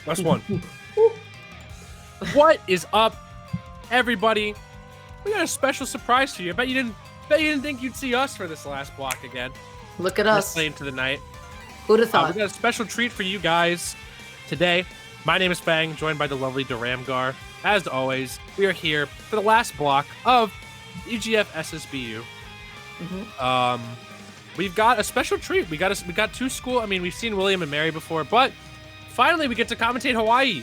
Last one. What is up, everybody? We got a special surprise for you. I bet you didn't think you'd see us for this last block again. Look at us. Late into the night. Who'd have thought? We got a special treat for you guys today. My name is Fang, joined by the lovely Duramgar. As always, we are here for the last block of EGF SSBU. We've got a special treat. We got two school. I mean, we've seen William and Mary before, but finally we get to commentate Hawaii.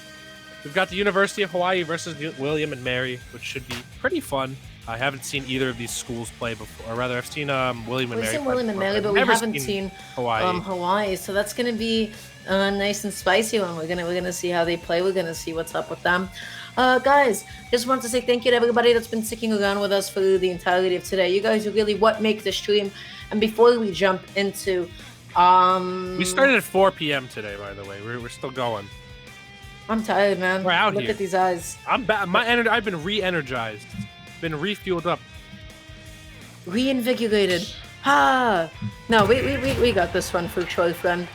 We've got the University of Hawaii versus William and Mary, which should be pretty fun. I haven't seen either of these schools play before, or rather, I've seen William and Mary. We've seen William and Mary, but we haven't seen Hawaii. Hawaii. So that's gonna be a nice and spicy one. We're gonna see how they play. We're gonna see what's up with them. Guys, just want to say thank you to everybody that's been sticking around with us for the entirety of today. You guys are really what make the stream. And before we jump into, we started at 4 p.m. today, by the way. We're still going. I'm tired, man. We're out Look here. at these eyes. I'm back. I've been re-energized, been refueled up, reinvigorated. No, we got this one for sure, friend.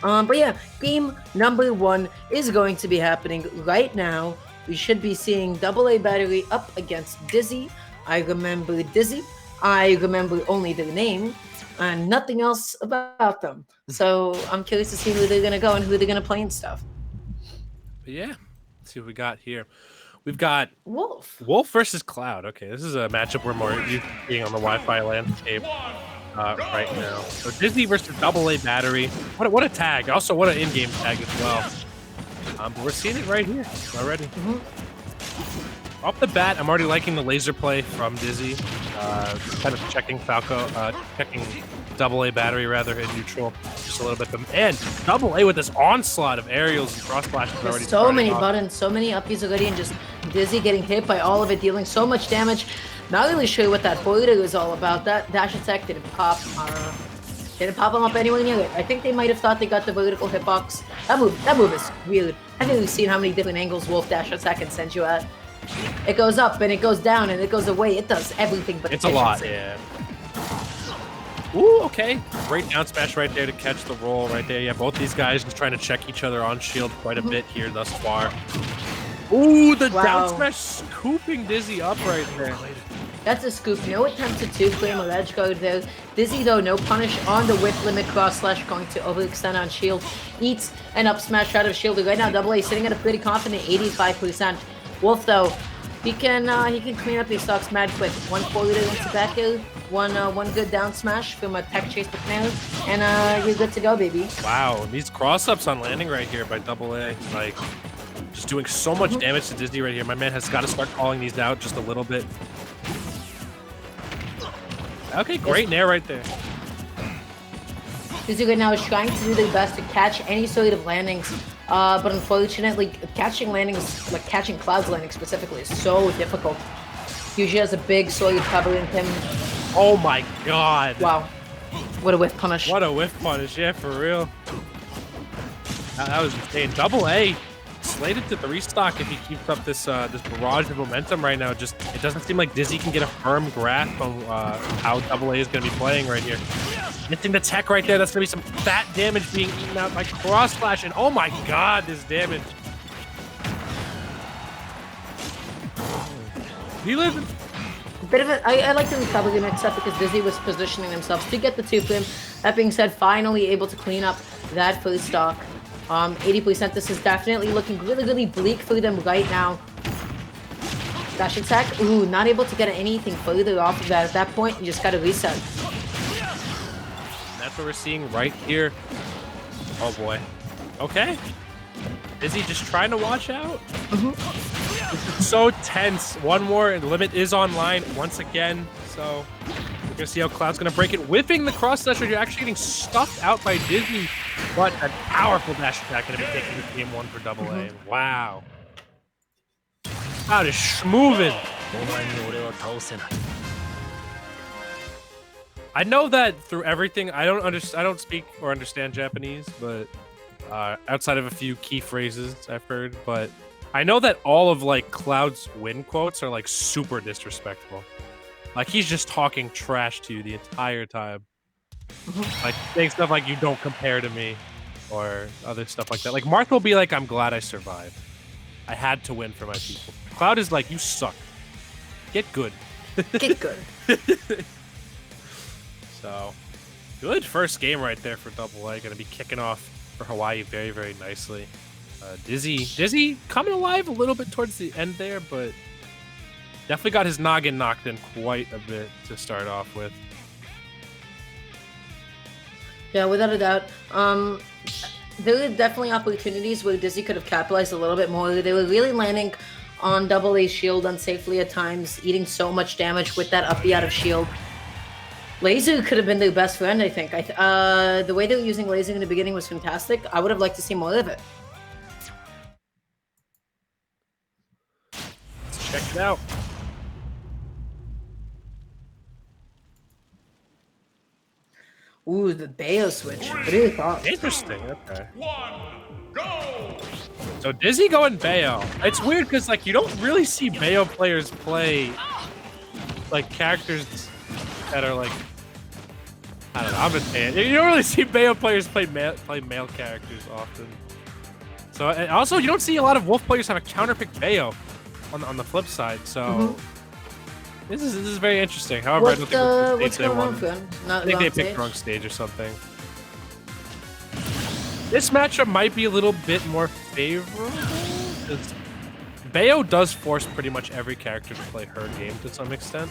But yeah, game number 1 is going to be happening right now. We should be seeing AA Battery up against Dizzy. I remember Dizzy. I remember only their name and nothing else about them. So I'm curious to see who they're gonna go and who they're gonna play and stuff. But yeah, let's see what we got here. We've got Wolf versus Cloud. Okay, this is a matchup we're more used to seeing on the Wi-Fi landscape right now. So Disney versus AA Battery. What a tag! Also, what an in-game tag as well. But we're seeing it right here already. Off the bat, I'm already liking the laser play from Dizzy. Kind of checking checking AA Battery rather in neutral just a little bit. And AA with this onslaught of aerials and cross flashes already. So many buttons, so many uppies already, and just Dizzy getting hit by all of it, dealing so much damage. Not really sure what that boiler is all about. That dash attack didn't pop. Didn't pop him up anywhere near it. I think they might have thought they got the vertical hitbox. That move is weird. I think we've seen how many different angles Wolf dash attack can send you at. It goes up and it goes down and it goes away. It does everything but it's a lot, yeah. Ooh, okay. Great down smash right there to catch the roll right there. Yeah, both these guys just trying to check each other on shield quite a bit here thus far. Ooh, the down smash scooping Dizzy up right there. That's a scoop. No attempt to 2-frame a ledge guard there. Dizzy, though, no punish on the whip limit cross slash, going to overextend on shield. Eats an up smash out of shielded. Right now, AA sitting at a pretty confident 85%. Wolf, though, he can clean up these stocks mad quick. One forward into back air, one good down smash from a tech chase with Mary, and you're good to go, baby. Wow, these cross-ups on landing right here by AA, like, just doing so much damage to Disney right here. My man has got to start calling these out just a little bit. Okay, great nair right there. Dizzy right now is trying to do their best to catch any sort of landings, but unfortunately, catching landings, like catching Cloud's landing specifically, is so difficult. He usually has a big solid covering him. Oh my god. Wow. What a whiff punish. What a whiff punish, yeah, for real. That was insane. AA slated to 3-stock if he keeps up this this barrage of momentum right now. Just it doesn't seem like Dizzy can get a firm grasp on how AA is going to be playing right here. Missing the tech right there. That's going to be some fat damage being eaten out by cross flash. And oh my god, this damage. He lives. Bit of I like the recovery mix up because Dizzy was positioning themselves to get the 2-frame. That being said, finally able to clean up that first stock. 80%. This is definitely looking really, really bleak for them right now. Dash attack. Ooh, not able to get anything further off of that. At that point, you just gotta reset. That's what we're seeing right here. Oh boy. Okay. Is he just trying to watch out? This is so tense. One more, and the limit is online once again. So we're gonna see how Cloud's gonna break it. Whipping the cross slash, you're actually getting stuffed out by Disney. But a powerful dash attack gonna be taking this game 1 for AA. Wow. Cloud is schmoving. I know that through everything. I don't speak or understand Japanese, but outside of a few key phrases I've heard, but I know that all of like Cloud's win quotes are like super disrespectful. Like he's just talking trash to you the entire time. Like saying stuff like "you don't compare to me." or other stuff like that. Like Marth will be like, "I'm glad I survived. I had to win for my people." Cloud is like, "You suck. Get good." Get good. So, good first game right there for Double A. Going to be kicking off for Hawaii very, very nicely. Dizzy coming alive a little bit towards the end there, but definitely got his noggin knocked in quite a bit to start off with. Yeah, without a doubt. There were definitely opportunities where Dizzy could have capitalized a little bit more. They were really landing on Double A's shield unsafely at times, eating so much damage with that up B out of shield. Laser could have been their best friend, I think. The way they were using Laser in the beginning was fantastic. I would have liked to see more of it. Let's check it out. Ooh, the Bayo switch. What do you thought? Interesting. Okay. So Dizzy going Bayo. It's weird because like you don't really see Bayo players play like characters that are like, I don't know. I'm just saying you don't really see Bayo players play male characters often. So and also you don't see a lot of Wolf players have a counterpick Bayo on the flip side. So this is very interesting. However, I don't think the what's going on, friend? I think they picked wrong stage or something. This matchup might be a little bit more favorable because Bayo does force pretty much every character to play her game to some extent.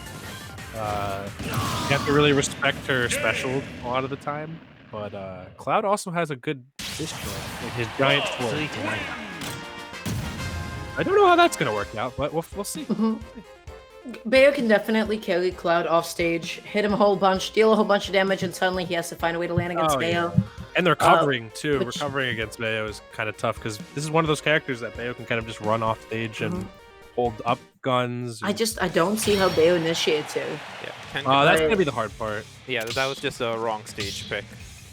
You have to really respect her special a lot of the time, but Cloud also has a good distro, like his giant sword. I don't know how that's gonna work out, but we'll see. Bayo can definitely carry Cloud off stage, hit him a whole bunch, deal a whole bunch of damage, and suddenly he has to find a way to land against Bayo. Yeah. And they're covering too. Recovering against Bayo is kind of tough because this is one of those characters that Bayo can kind of just run off stage and hold up guns. I don't see how Bayo initiates here. Yeah, that's gonna be the hard part. Yeah, that was just a wrong stage pick.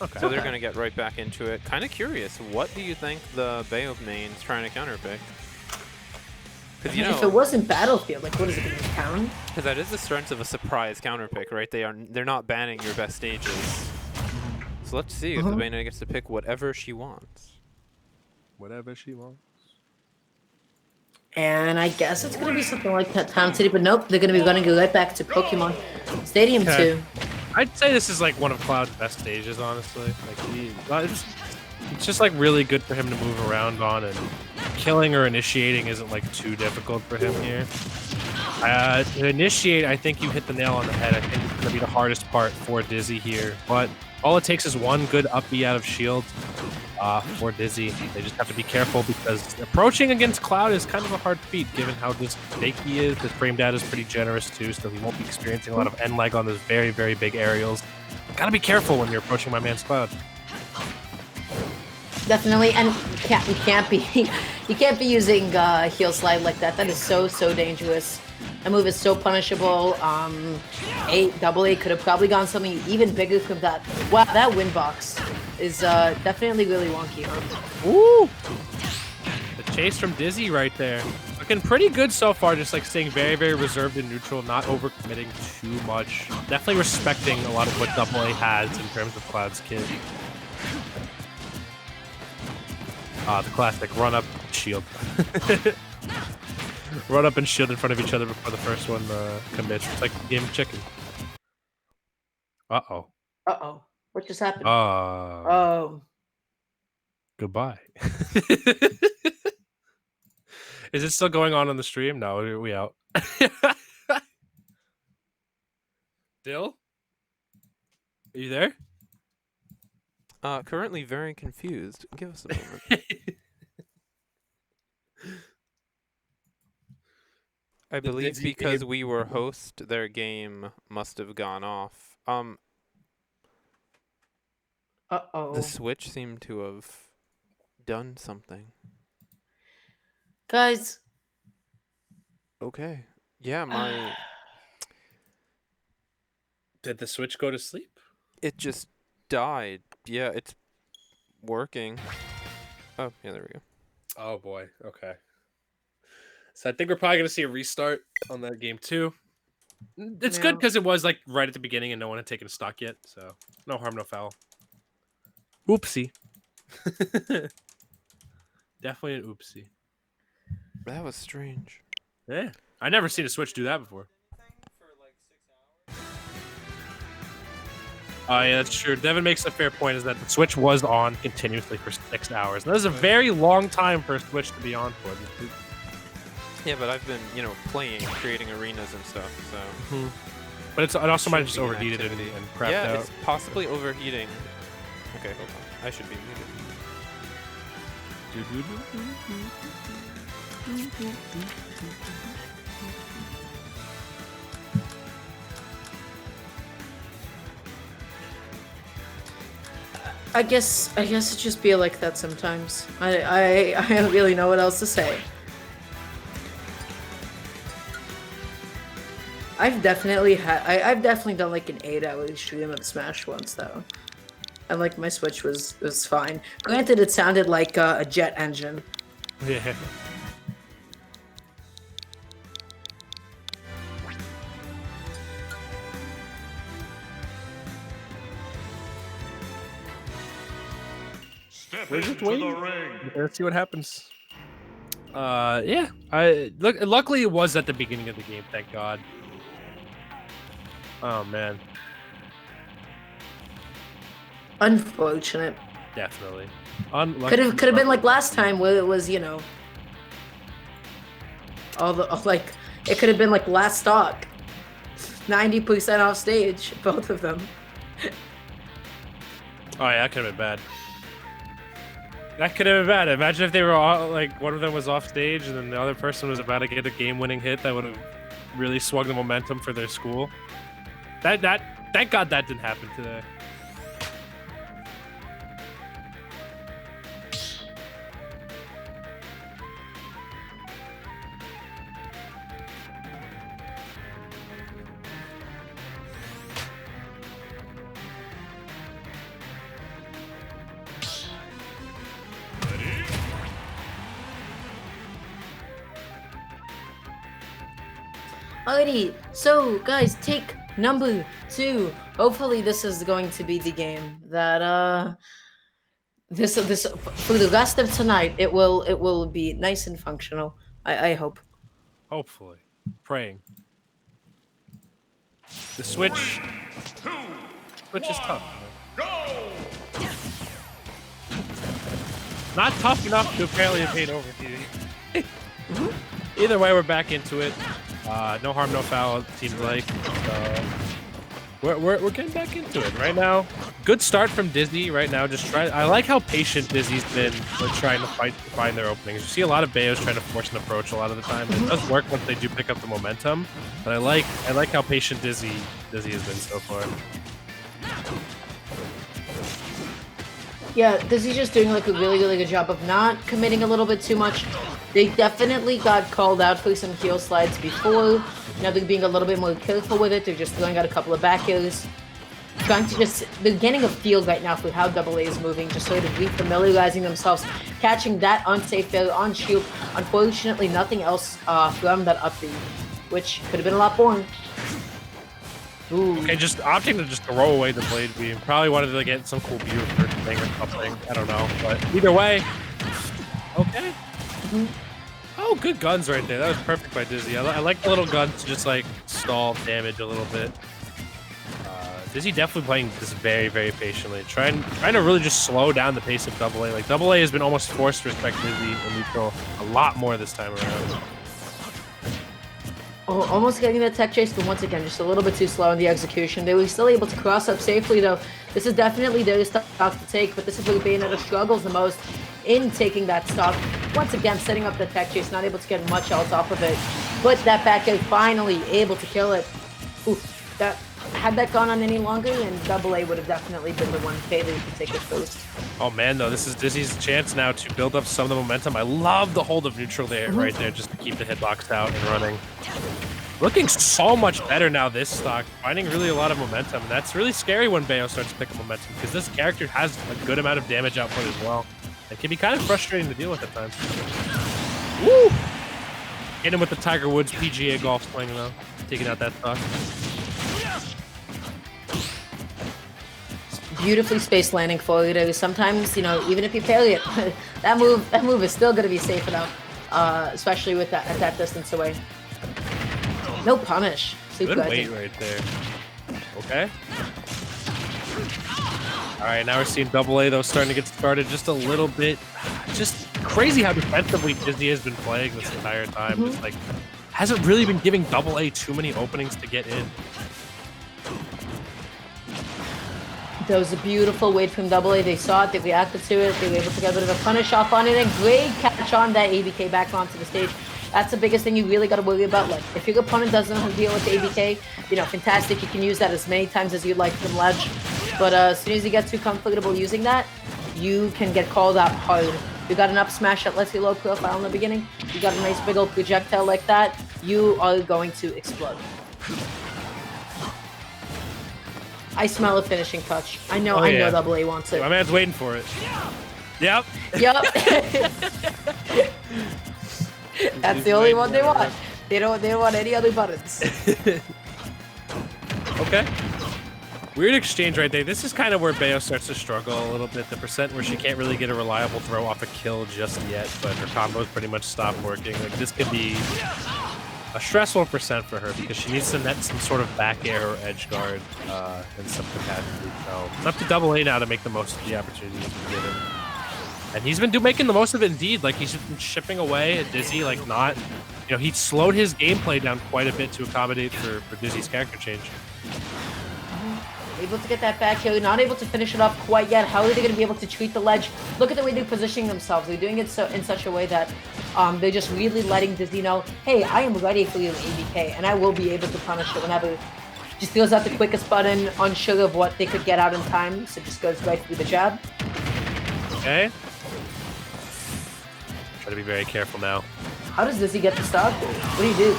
Okay. So they're gonna get right back into it. Kind of curious, what do you think the Bayo main's trying to counterpick? Because if it wasn't Battlefield, like what is it going to be, Town? Because that is the strength of a surprise counterpick, right? They're not banning your best stages. So let's see if the Bayonetta gets to pick whatever she wants. Whatever she wants. And I guess it's going to be something like that Town City, but nope, they're going to be running right back to Pokemon Stadium 2. I'd say this is like one of Cloud's best stages, honestly. Like it's just like really good for him to move around on, and killing or initiating isn't like too difficult for him here. To initiate, I think you hit the nail on the head. I think it's going to be the hardest part for Dizzy here, but all it takes is one good up B out of shield for Dizzy. They just have to be careful because approaching against Cloud is kind of a hard feat given how just fake he is. His frame data is pretty generous too, so he won't be experiencing a lot of end lag on those very, very big aerials. Gotta be careful when you're approaching my man's Cloud. Definitely, and you can't be using heel slide like that. That is so dangerous. That move is so punishable. Double A could have probably gone something even bigger from that. Wow, that win box is definitely really wonky. Woo! The chase from Dizzy right there. Looking pretty good so far, just like staying very, very reserved and neutral, not overcommitting too much. Definitely respecting a lot of what Double A has in terms of Cloud's kit. The classic run up shield. Run up and shield in front of each other before the first one commits. It's like a game of chicken. Uh-oh. Uh-oh. What just happened? Oh. Goodbye. Is it still going on the stream? No, we out. Dill? Are you there? Currently very confused. Give us a moment. I believe because we were host, their game must have gone off. Uh-oh. The Switch seemed to have done something. Guys. Okay. Yeah, my... Did the Switch go to sleep? It just died. Yeah, it's working. Oh, yeah, there we go. Oh, boy. Okay. So I think we're probably going to see a restart on that game, too. It's good because it was, like, right at the beginning and no one had taken stock yet. So no harm, no foul. Oopsie. Definitely an oopsie. That was strange. Yeah, I never seen a Switch do that before. Oh yeah, that's true. Devin makes a fair point, is that the Switch was on continuously for 6 hours. And that is a very long time for a Switch to be on for. Yeah, but I've been, you know, playing, creating arenas and stuff, so... But it also might have just Should be an overheated and activity. crapped yeah, out. it's possibly overheating. Okay, hold on. I should be muted. I guess it just be like that sometimes. I don't really know what else to say. I've definitely done like an 8-hour stream of Smash once though. And like my Switch was fine. Granted, it sounded like a jet engine. Yeah. We're just waiting. Let's see what happens. Yeah. Luckily, it was at the beginning of the game. Thank God. Oh man. Unfortunate. Definitely. Unlucky. Could have been like last time where it was, you know, like it could have been like last stock, 90% off stage, both of them. Oh yeah, that could have been bad. That could have been bad. Imagine if they were all, like, one of them was off stage and then the other person was about to get a game-winning hit that would have really swung the momentum for their school. Thank God that didn't happen today. Alrighty, so guys, take number 2. Hopefully this is going to be the game that this for the rest of tonight it will be nice and functional. I hope. Hopefully. Praying. The Switch is tough. Not tough enough to apparently evade overheating. Either way, we're back into it. No harm, no foul, it seems like. We're getting back into it right now. Good start from Dizzy right now. I like how patient Dizzy's been with trying to find their openings. You see a lot of Bayos trying to force an approach a lot of the time. It does work once they do pick up the momentum. But I like how patient Dizzy has been so far. Yeah, Dizzy's just doing like a really good job of not committing a little bit too much. They definitely got called out for some heel slides before. Now they're being a little bit more careful with it. They're just throwing out a couple of back airs. They're getting a feel right now for how AA is moving, just sort of refamiliarizing themselves, catching that unsafe fair on shield. Unfortunately, nothing else from that up B, which could have been a lot more. Ooh. Okay, just opting to just throw away the blade beam. Probably wanted to get some cool view for thing or something. I don't know, but either way, okay. Oh, good guns right there. That was perfect by Dizzy. I like the little guns to just like stall damage a little bit. Dizzy definitely playing this very, very patiently, trying to really just slow down the pace of AA. Like AA has been almost forced to respect Dizzy and neutral a lot more this time around. Oh, almost getting that tech chase, but once again, just a little bit too slow in the execution. They were still able to cross up safely, though. This is definitely their stock to take, but this is where Bayonetta struggles the most in taking that stock. Once again, setting up the tech chase, not able to get much else off of it. But that back air finally able to kill it. Ooh, had that gone on any longer, and AA would have definitely been the one favored to take it first. Oh man, though, this is Dizzy's chance now to build up some of the momentum. I love the hold of neutral there, right there, just to keep the hitbox out and running. Looking so much better now, this stock. Finding really a lot of momentum. And that's really scary when Bayo starts picking momentum, because this character has a good amount of damage output as well. It can be kind of frustrating to deal with at times. Woo! Hit him with the Tiger Woods PGA golf swing, though. Taking out that stock. beautifully spaced landing forward. Sometimes, you know, even if you parry it, that move is still gonna be safe enough, especially with that at that distance away. No punish. Good weight right there. Okay. All right, now we're seeing AA though starting to get started just a little bit. Just crazy how defensively Dizzy has been playing this entire time. Just like hasn't really been giving AA too many openings to get in. That was a beautiful wait from AA. They saw it, they reacted to it, they were able to get a bit of a punish off on it, and great catch on that ABK back onto the stage. That's the biggest thing you really got to worry about. Like, if your opponent doesn't know how to deal with the ABK, you know, fantastic. You can use that as many times as you'd like from ledge. But as soon as you get too comfortable using that, you can get called out hard. You got an up smash that lets you low profile in the beginning. You got a nice big old projectile like that. You are going to explode. I smell a finishing touch. I know. I know AA wants it. My man's waiting for it. Yep. That's the only one they want. They don't want any other buttons. Okay. Weird exchange right there. This is kind of where Bayo starts to struggle a little bit. The percent where she can't really get a reliable throw off a kill just yet, but her combos pretty much stopped working. Like, this could be a stressful percent for her because she needs to net some sort of back air or edge guard in some capacity. So it's up to AA now to make the most of the opportunities he's been given. And he's been making the most of it indeed. Like, he's been chipping away at Dizzy, like not, you know, he slowed his gameplay down quite a bit to accommodate for Dizzy's character change. Able to get that back here, not able to finish it off quite yet. How are they going to be able to treat the ledge? Look at the way they're positioning themselves. They're doing it in such a way that they're just really letting Dizzy know, hey, I am ready for your ABK, and I will be able to punish it whenever. Just feels out the quickest button, unsure of what they could get out in time, so just goes right through the jab. Okay. Try to be very careful now. How does Dizzy get the stop? What do you do?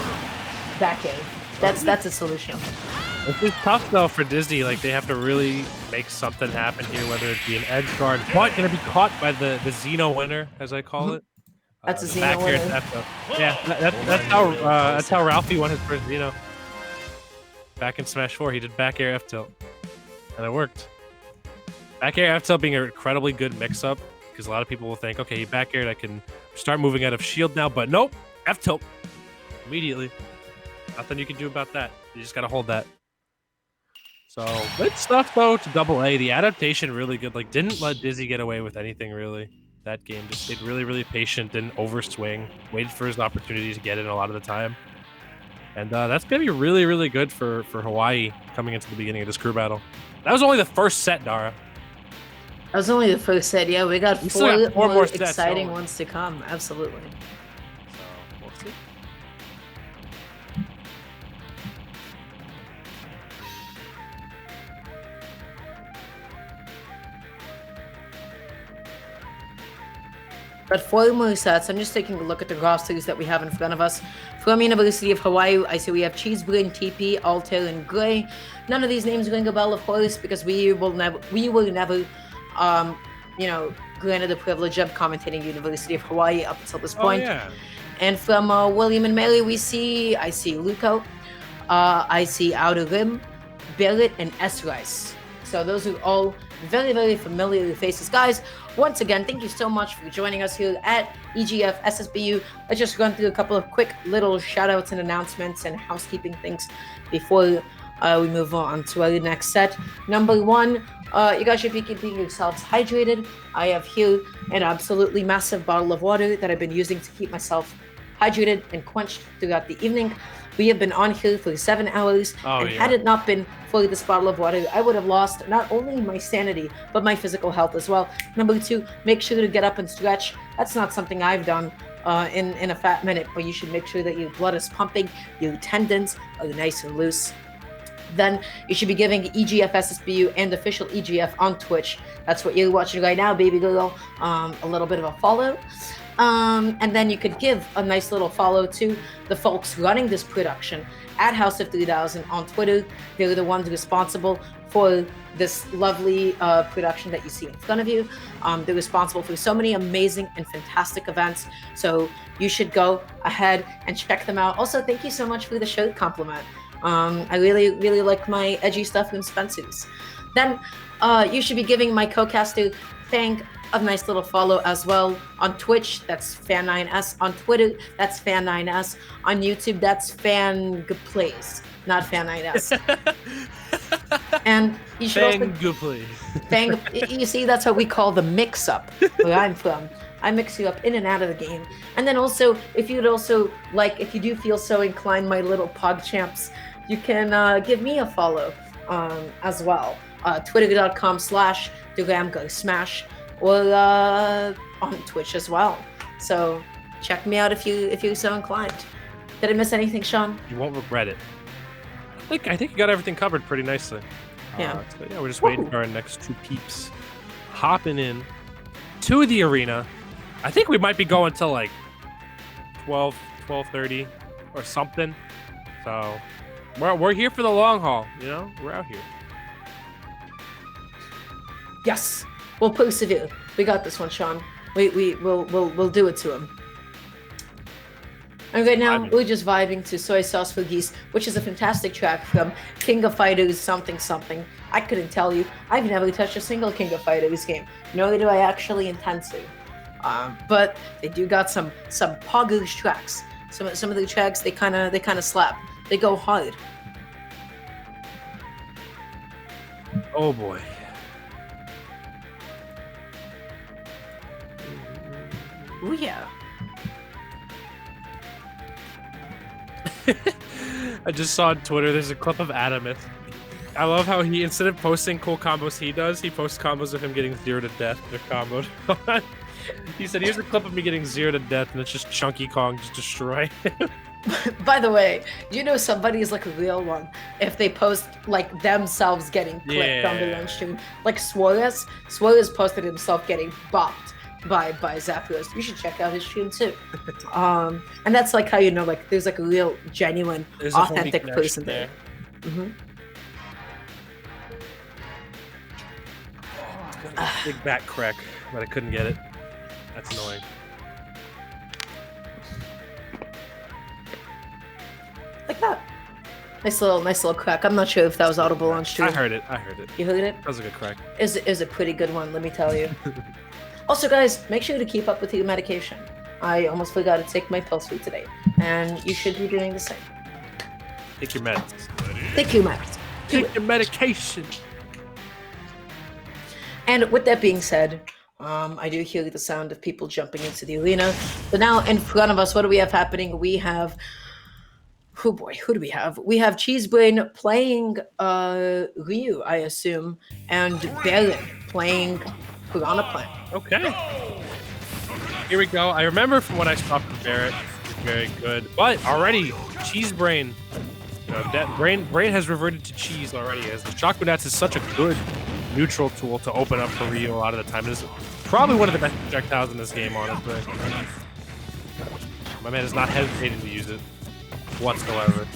Back air. That's a solution. This is tough though for Disney. Like, they have to really make something happen here, whether it be an edge guard, but gonna be caught by the Xeno winner, as I call it. That's a Xeno winner. That's how Ralphie won his first Xeno. Back in Smash 4, he did back air F tilt, and it worked. Back air F tilt being an incredibly good mix-up, because a lot of people will think, okay, he back aired, I can start moving out of shield now, but nope, F tilt immediately. Nothing you can do about that. You just gotta hold that. So good stuff though to AA. The adaptation really good. Like, didn't let Dizzy get away with anything really. That game just stayed really, really patient, didn't overswing, waited for his opportunity to get in a lot of the time. And that's gonna be really, really good for Hawaii coming into the beginning of this crew battle. That was only the first set, Dara. That was only the first set. Yeah, we got four more exciting ones to come. Absolutely. So we'll see. But 4 more sets. I'm just taking a look at the rosters that we have in front of us. From University of Hawaii, I see we have Cheeseburger, TP, Altair, and Gray. None of these names ring a bell, of course, because we were never, you know, granted the privilege of commentating University of Hawaii up until this point. Oh, yeah. And from William and Mary, I see Luco, I see Outer Rim, Barrett, and S-Rice. So those are all very, very familiar faces. Guys, once again, thank you so much for joining us here at EGF SSBU. Let's just run through a couple of quick little shout-outs and announcements and housekeeping things before we move on to our next set. Number 1, you guys should be keeping yourselves hydrated. I have here an absolutely massive bottle of water that I've been using to keep myself hydrated and quenched throughout the evening. We have been on here for 7 hours, had it not been for this bottle of water, I would have lost not only my sanity, but my physical health as well. Number 2, make sure to get up and stretch. That's not something I've done in a fat minute, but you should make sure that your blood is pumping, your tendons are nice and loose. Then you should be giving EGF SSBU and official EGF on Twitch. That's what you're watching right now, baby girl. A little bit of a follow. And then you could give a nice little follow to the folks running this production at House of 3000 on Twitter. They're the ones responsible for this lovely production that you see in front of you. They're responsible for so many amazing and fantastic events. So you should go ahead and check them out. Also, thank you so much for the shirt compliment. I really, really like my edgy stuff from Spencer's. then you should be giving my co-caster Fang a nice little follow as well. On Twitch, that's Fan9S. On Twitter, that's Fan9S. On YouTube, that's Fangaplays, not Fan9S. And you should also... Fang, you see, that's what we call the mix-up where I'm from. I mix you up in and out of the game. And then also, if you'd also like, if you do feel so inclined, my little PogChamps, you can give me a follow as well. Twitter.com/DuramGoSmash or on Twitch as well. So check me out if you're so inclined. Did I miss anything, Sean? You won't regret it. I think you got everything covered pretty nicely. Yeah. So yeah, we're just waiting for our next two peeps hopping in to the arena. I think we might be going till like 12:30 or something. So we're here for the long haul, you know? We're out here. Yes, we'll persevere. We got this one, Sean. We'll do it to him. And right now, we're just vibing to Soy Sauce for Geese, which is a fantastic track from King of Fighters something something. I couldn't tell you. I've never touched a single King of Fighters game. Nor do I actually intend to. But they do got some poggers tracks. Some of the tracks they kind of slap. They go hard. Oh boy. Oh yeah. I just saw on Twitter there's a clip of Adamith. I love how he, instead of posting cool combos he does, he posts combos of him getting 0 to death or comboed. He said, here's a clip of me getting 0 to death, and it's just Chunky Kong just destroying him. By the way, you know somebody is like a real one if they post like themselves getting clipped on their own stream. Like Suarez posted himself getting bopped by Zapdos. You should check out his stream too. And that's like how you know like there's like a real genuine authentic person there. Mm-hmm. Big back crack, but I couldn't get it. That's annoying. Like that. Nice little crack. I'm not sure if that was audible on stream. I heard it. You heard it? That was a good crack. Is a pretty good one, let me tell you. Also, guys, make sure to keep up with your medication. I almost forgot to take my pills for today, and you should be doing the same. Take your meds. Take your meds. Take your medication. And with that being said, I do hear the sound of people jumping into the arena. But now in front of us, what do we have happening? We have... Oh boy, who do we have? We have Cheesebrain playing Ryu, I assume, and Baron playing Piranha Plant. Okay. Here we go. I remember from when I stopped with Barrett, he's very good. But already, Cheesebrain, you know, that Brain has reverted to cheese already, as the Shock Dance is such a good neutral tool to open up for Ryu a lot of the time. It is probably one of the best projectiles in this game, honestly. My man is not hesitating to use it whatsoever.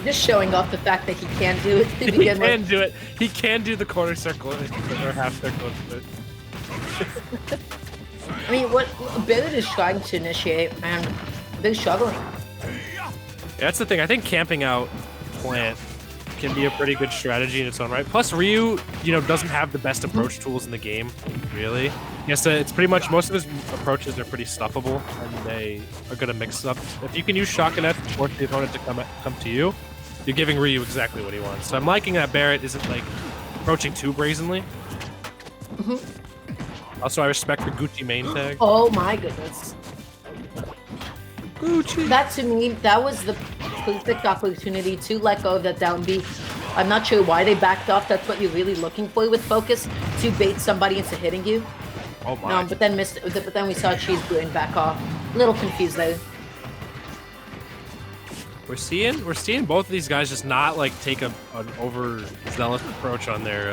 Just showing off the fact that he can do it to begin with. He can do it. He can do the quarter circle or half circle. I mean, what Barrett is trying to initiate, and they're struggling. Yeah, that's the thing. I think camping out plant can be a pretty good strategy in its own right. Plus, Ryu, you know, doesn't have the best approach tools in the game, really. Yes, it's pretty much most of his approaches are pretty stuffable, and they are going to mix up. If you can use Shotgun F to force the opponent to come to you, you're giving Ryu exactly what he wants. So I'm liking that Barrett isn't like approaching too brazenly. Also, I respect the Gucci main tag. Oh my goodness. Gucci. That to me, that was the perfect opportunity to let go of that down B. I'm not sure why they backed off. That's what you're really looking for with focus, to bait somebody into hitting you. Oh my. No, but then missed. But then we saw Cheesebrain back off. A little confused there. We're seeing both of these guys just not like take an overzealous approach on their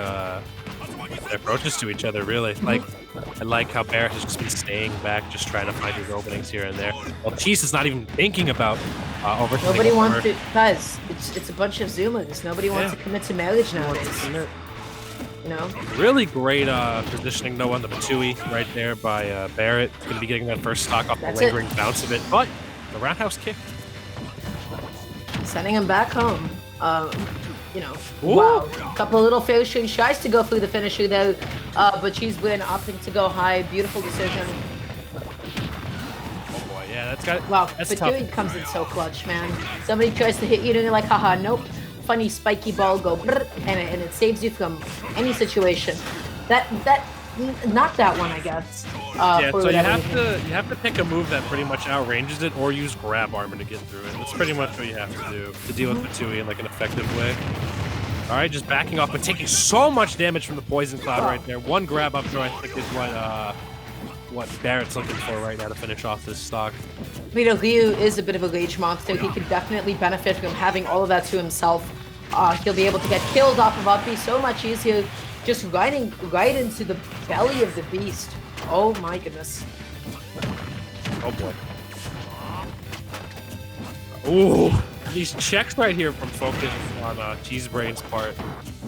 approaches to each other. Really, like I like how Barrett has just been staying back, just trying to find his openings here and there. Well, Cheese is not even thinking about overthinking. Nobody wants to, guys. It's a bunch of Zoomers. Nobody wants to commit to marriage nowadays. You know? Really great positioning though on the Matui right there by Barrett. Going to be getting that first stock off the lingering bounce of it, but the roundhouse kick. Sending him back home. you know, Ooh. wow. Couple of little fair string tries to go through the finisher though, but she's been opting to go high. Beautiful decision. Oh boy, yeah, that's got. Wow, That's Fatui tough. comes in so clutch, man. Somebody tries to hit you and you're like, haha, nope. Funny spiky ball go brrr, and it saves you from any situation. Not that one, I guess. Yeah, for so you whatever have to pick a move that pretty much outranges it, or use grab armor to get through it. That's pretty much what you have to do to deal with Fatui in like an effective way. All right, just backing off, but taking so much damage from the poison cloud right there. One grab up throw, I think, is what Barrett's looking for right now to finish off this stock. You know, Ryu is a bit of a rage monster. He could definitely benefit from having all of that to himself. He'll be able to get killed off of Uppy so much easier, just riding right into the belly of the beast. Oh my goodness. Oh boy. Ooh, these checks right here from Focus on Cheesebrain's part.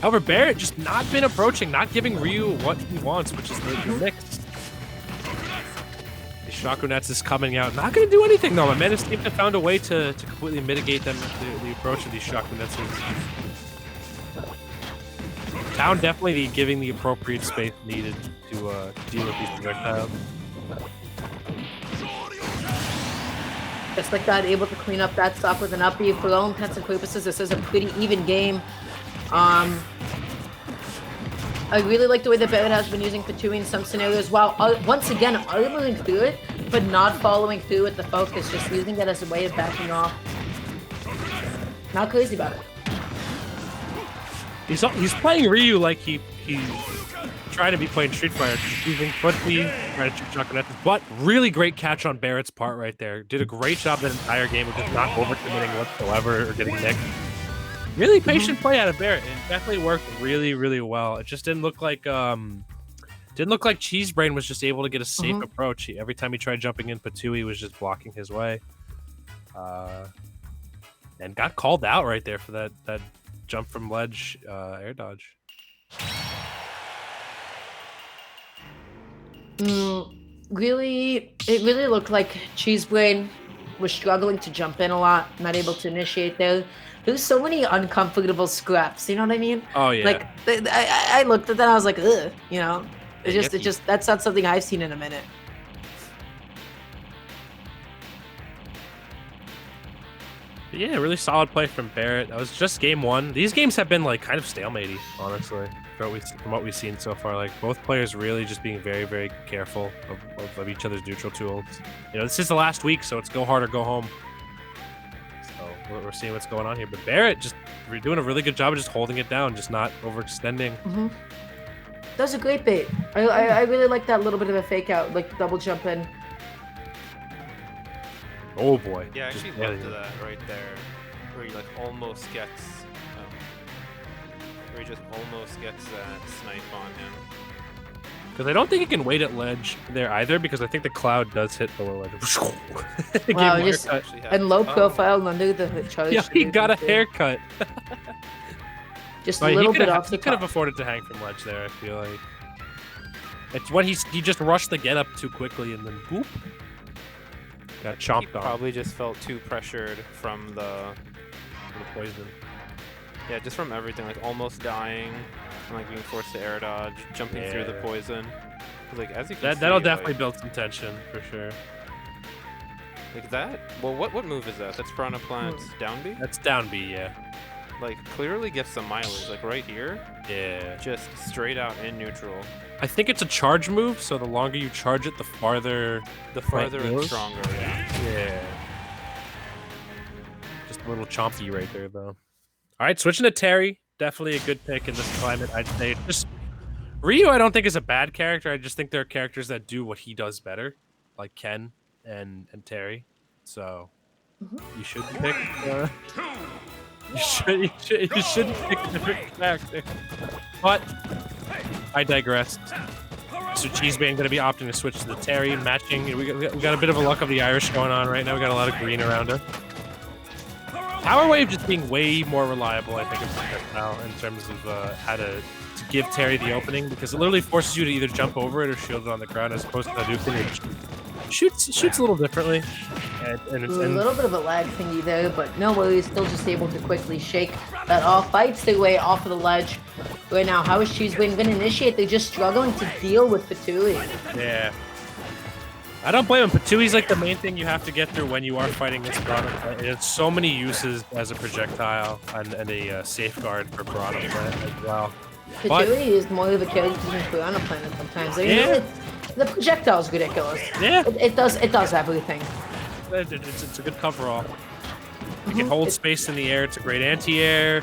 However, Barrett just not been approaching, not giving Ryu what he wants, which is the mix. The Shakunets is coming out. Not going to do anything, though. My Menace seem to have found a way to completely mitigate them, the approach of these Shakunets. Town definitely giving the appropriate space needed to deal with these projectiles. Just like that, able to clean up that stock with an Uppy. For all intents and purposes, this is a pretty even game. I really like the way that Barrett has been using Fatui in some scenarios, while once again armoring through it, but not following through with the focus, just using that as a way of backing off. Not crazy about it. He's playing Ryu like he's trying to be playing Street Fighter, using Footbee, trying to shoot shotgun, but really great catch on Barrett's part right there. Did a great job that entire game of just not overcommitting whatsoever or getting nicked. Really patient play out of Barrett. It definitely worked really, really well. It just didn't look like Cheesebrain was just able to get a safe approach. Every time he tried jumping in, Fatui was just blocking his way, and got called out right there for that jump from ledge air dodge. It really looked like Cheesebrain was struggling to jump in a lot, not able to initiate there. There's so many uncomfortable scraps, you know what I mean? Oh yeah. Like I looked at that, I was like, ugh, you know. It just that's not something I've seen in a minute. Yeah, really solid play from Barrett. That was just game one. These games have been like kind of stalemate-y, honestly, from what we've seen so far. Like both players really just being very, very careful of each other's neutral tools. You know, this is the last week, so it's go hard or go home. So we're seeing what's going on here. But Barrett just doing a really good job of just holding it down, just not overextending. That was a great bait. I really like that little bit of a fake out, like the double jump in. Oh boy. Yeah, I actually loved that right there, where he like almost gets, that snipe on him. Because I don't think he can wait at ledge there either, because I think the cloud does hit the low ledge. Wow, just and low profile under the charge. Yeah, he got a haircut. Just a little bit off the He could have top. afforded to hang from ledge there, I feel like. It's when he just rushed the get up too quickly and then boop. Got chomped He on. probably just felt too pressured from the poison. Yeah, just from everything, like almost dying, and like being forced to air dodge, jumping through the poison. Like as you can that'll see, definitely like, build some tension for sure. Like that? Well, what move is that? That's Piranha Plant's down B? That's down B, yeah. Like clearly gets some mileage, like right here. Yeah. Just straight out in neutral. I think it's a charge move, so the longer you charge it, the farther and stronger, Yeah. Just a little chompy right there, though. All right, switching to Terry. Definitely a good pick in this climate, I'd say. Just Ryu, I don't think is a bad character. I just think there are characters that do what he does better, like Ken and Terry. So you should pick. You shouldn't pick a different character. But I digress. So Cheesebrain going to be opting to switch to the Terry, matching. We got a bit of a luck of the Irish going on right now. We got a lot of green around her. Power Wave just being way more reliable, I think, in terms of how to give Terry the opening, because it literally forces you to either jump over it or shield it on the ground, as opposed to Hadouken, which shoots a little differently. And A little bit of a lag thingy there, but no worries. Still just able to quickly shake that off. Fights their way off of the ledge. Right now, how is Cheesebrain going to initiate? They're just struggling to deal with Fatui. Yeah. I don't blame him. Patui's like the main thing you have to get through when you are fighting this product. It has so many uses as a projectile and a safeguard for Piranha Plant as well. Fatui is more of a character than Piranha Planet sometimes. Like, Yeah. The projectile is ridiculous. Yeah. It does everything. It's a good coverall. You can hold space in the air. It's a great anti-air.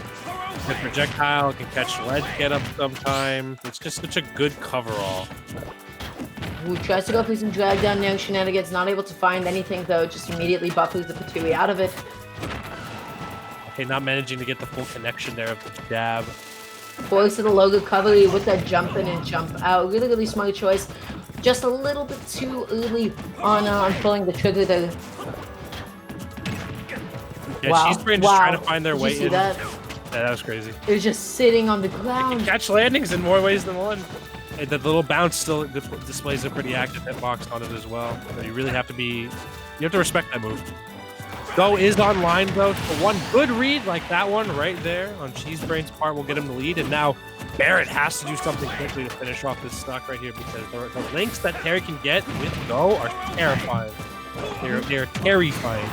The projectile can catch ledge get up sometimes. It's just such a good coverall. Who tries to go for some drag down there, shenanigans, not able to find anything though, just immediately buffers the Patui out of it. Okay, not managing to get the full connection there of the jab. Force to the low recovery with that jump in and jump out. Really, really smart choice. Just a little bit too early on pulling the trigger there. Yeah, Wow. Cheesebrain just trying to find their Did way you see in. that? Yeah, that was crazy. It was just sitting on the ground. Catch landings in more ways than one. And the little bounce still displays a pretty active hitbox on it as well. So you really have to be, you have to respect that move. Go is online though. So one good read like that one right there on Cheesebrain's part will get him the lead. And now Barrett has to do something quickly to finish off this stock right here because the links that Terry can get with Go are terrifying. They're terrifying.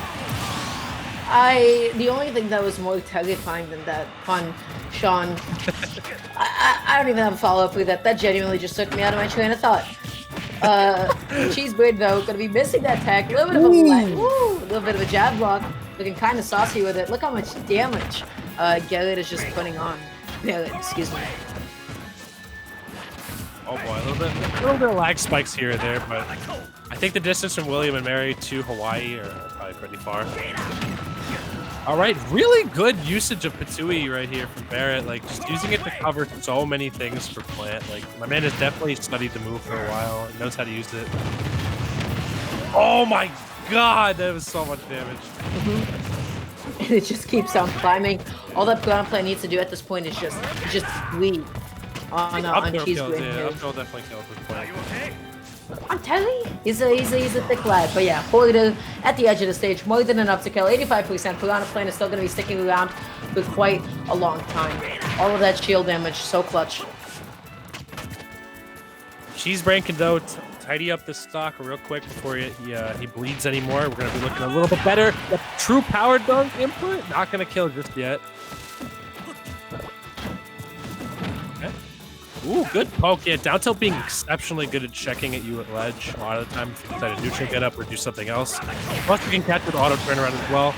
The only thing that was more terrifying than that pun, Sean, I don't even have a follow-up with that. That genuinely just took me out of my train of thought. Cheesebrain, though, gonna be missing that tech. A little bit of a little bit of a jab block. Looking kind of saucy with it. Look how much damage Garrett is just putting on. Barrett, excuse me. Oh boy, a little bit of lag spikes here and there, but I think the distance from William and Mary to Hawaii are probably pretty far. All right, really good usage of Patui right here from Barrett. Like, just using it to cover so many things for Plant. Like, my man has definitely studied the move for a while and knows how to use it. Oh my god, that was so much damage. And it just keeps on climbing. All that Piranha Plant needs to do at this point is just bleed on Cheesebrain. Yeah, uphill definitely kills this Plant. I'm telling you, he's a thick lad. But yeah, Porter at the edge of the stage, more than enough to kill. 85%. Piranha Plant is still going to be sticking around for quite a long time. All of that shield damage, so clutch. Cheesebrain can though tidy up this stock real quick before he bleeds anymore. We're going to be looking a little bit better. The true power dunk input, not going to kill just yet. Ooh, good poke. Yeah, down tilt being exceptionally good at checking at you at ledge. A lot of the time, if you decide to neutral get up or do something else. Plus, you can catch with auto turnaround as well.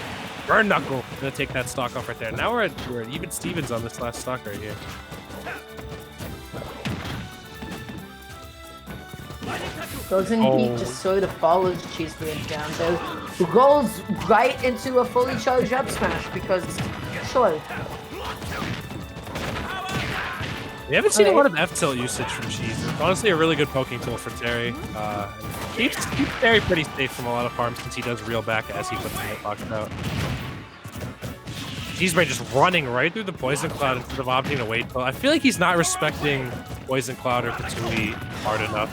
Burn Knuckle. Gonna take that stock off right there. Now we're at even Stevens on this last stock right here. Frozen Heat just sort of follows Cheesebrain down there. Rolls right into a fully charged up smash because, sure. We haven't seen a lot of F-tilt usage from Cheese. It's honestly a really good poking tool for Terry. Keeps Terry pretty safe from a lot of harm since he does reel back as he puts the hitbox out. Cheesebrain just running right through the Poison Cloud instead of opting to wait. I feel like he's not respecting Poison Cloud or Patui hard enough.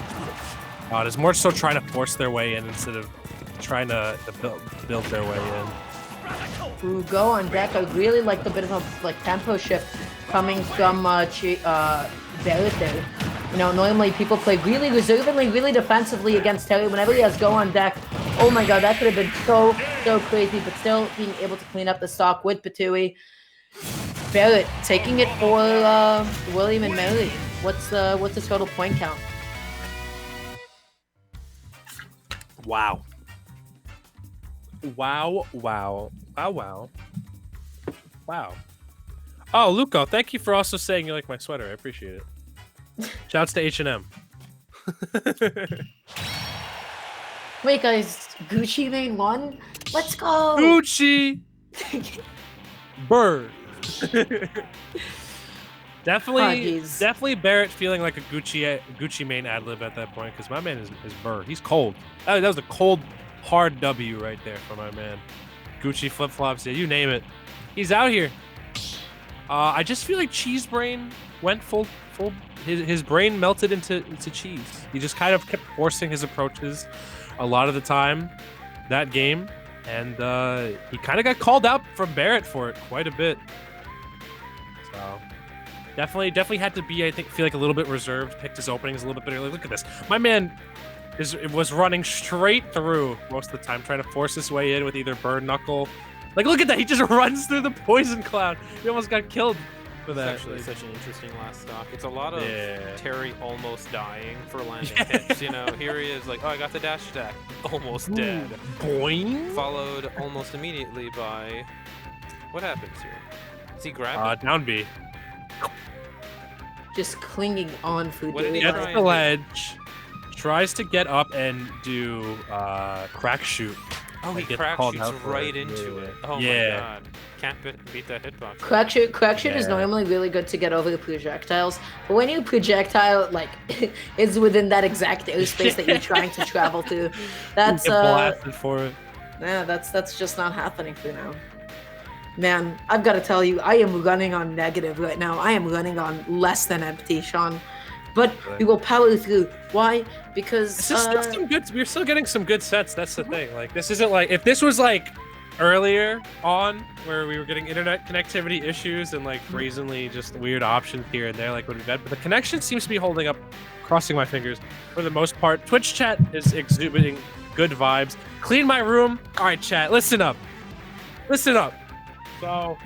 It's more so trying to force their way in instead of trying to build their way in. Ooh, Go on deck. I really like the bit of a tempo shift coming from Barrett there. You know, normally people play really reservedly, really defensively against Terry. Whenever he has Go on deck, oh my god, that could have been so crazy. But still being able to clean up the stock with Patui. Barrett taking it for William and Mary. What's the total point count? Wow. Wow. Oh, Luco, thank you for also saying you like my sweater. I appreciate it. Shouts to H&M. Wait, guys, Gucci main one? Let's go! Gucci! Bird. Definitely Barrett feeling like a Gucci main ad-lib at that point, because my man is Burr. He's cold. That was a cold, hard W right there for my man. Gucci flip-flops, yeah, you name it. He's out here. I just feel like Cheesebrain went full. His brain melted into cheese. He just kind of kept forcing his approaches a lot of the time that game. And he kind of got called out from Barrett for it quite a bit. So definitely had to be, I think, feel like a little bit reserved. Picked his openings a little bit early. Look at this. My man was running straight through most of the time, trying to force his way in with either Bird Knuckle. Like, look at that. He just runs through the poison cloud. He almost got killed for that. It's actually such an interesting last stock. It's a lot of Yeah. Terry almost dying for landing hits. You know, here he is like, oh, I got the dash attack. Almost dead. Boing. Followed almost immediately by... What happens here? Is he grabbing? Down B. Just clinging on for What did he dear try life. Gets the ledge. Tries to get up and do crack shoot. Oh, he Gets crack called shoots out for right it. into Yeah. it. Oh Yeah. my god. Can't beat that hitbox. Crack shoot is Yeah. normally really good to get over the projectiles, but when your projectile like is within that exact airspace that you're trying to travel to, that's Get blasted for it. yeah, that's just not happening for now. Man, I've got to tell you, I am running on negative right now. I am running on less than empty, Sean. But we will power through. Why? Because This is still some good. We're still getting some good sets. That's the thing. Like, this isn't like if this was like earlier on where we were getting internet connectivity issues and like brazenly just weird options here and there, like would be bad. But the connection seems to be holding up. Crossing my fingers for the most part. Twitch chat is exhibiting good vibes. Clean my room. All right, chat. Listen up. Listen up. So,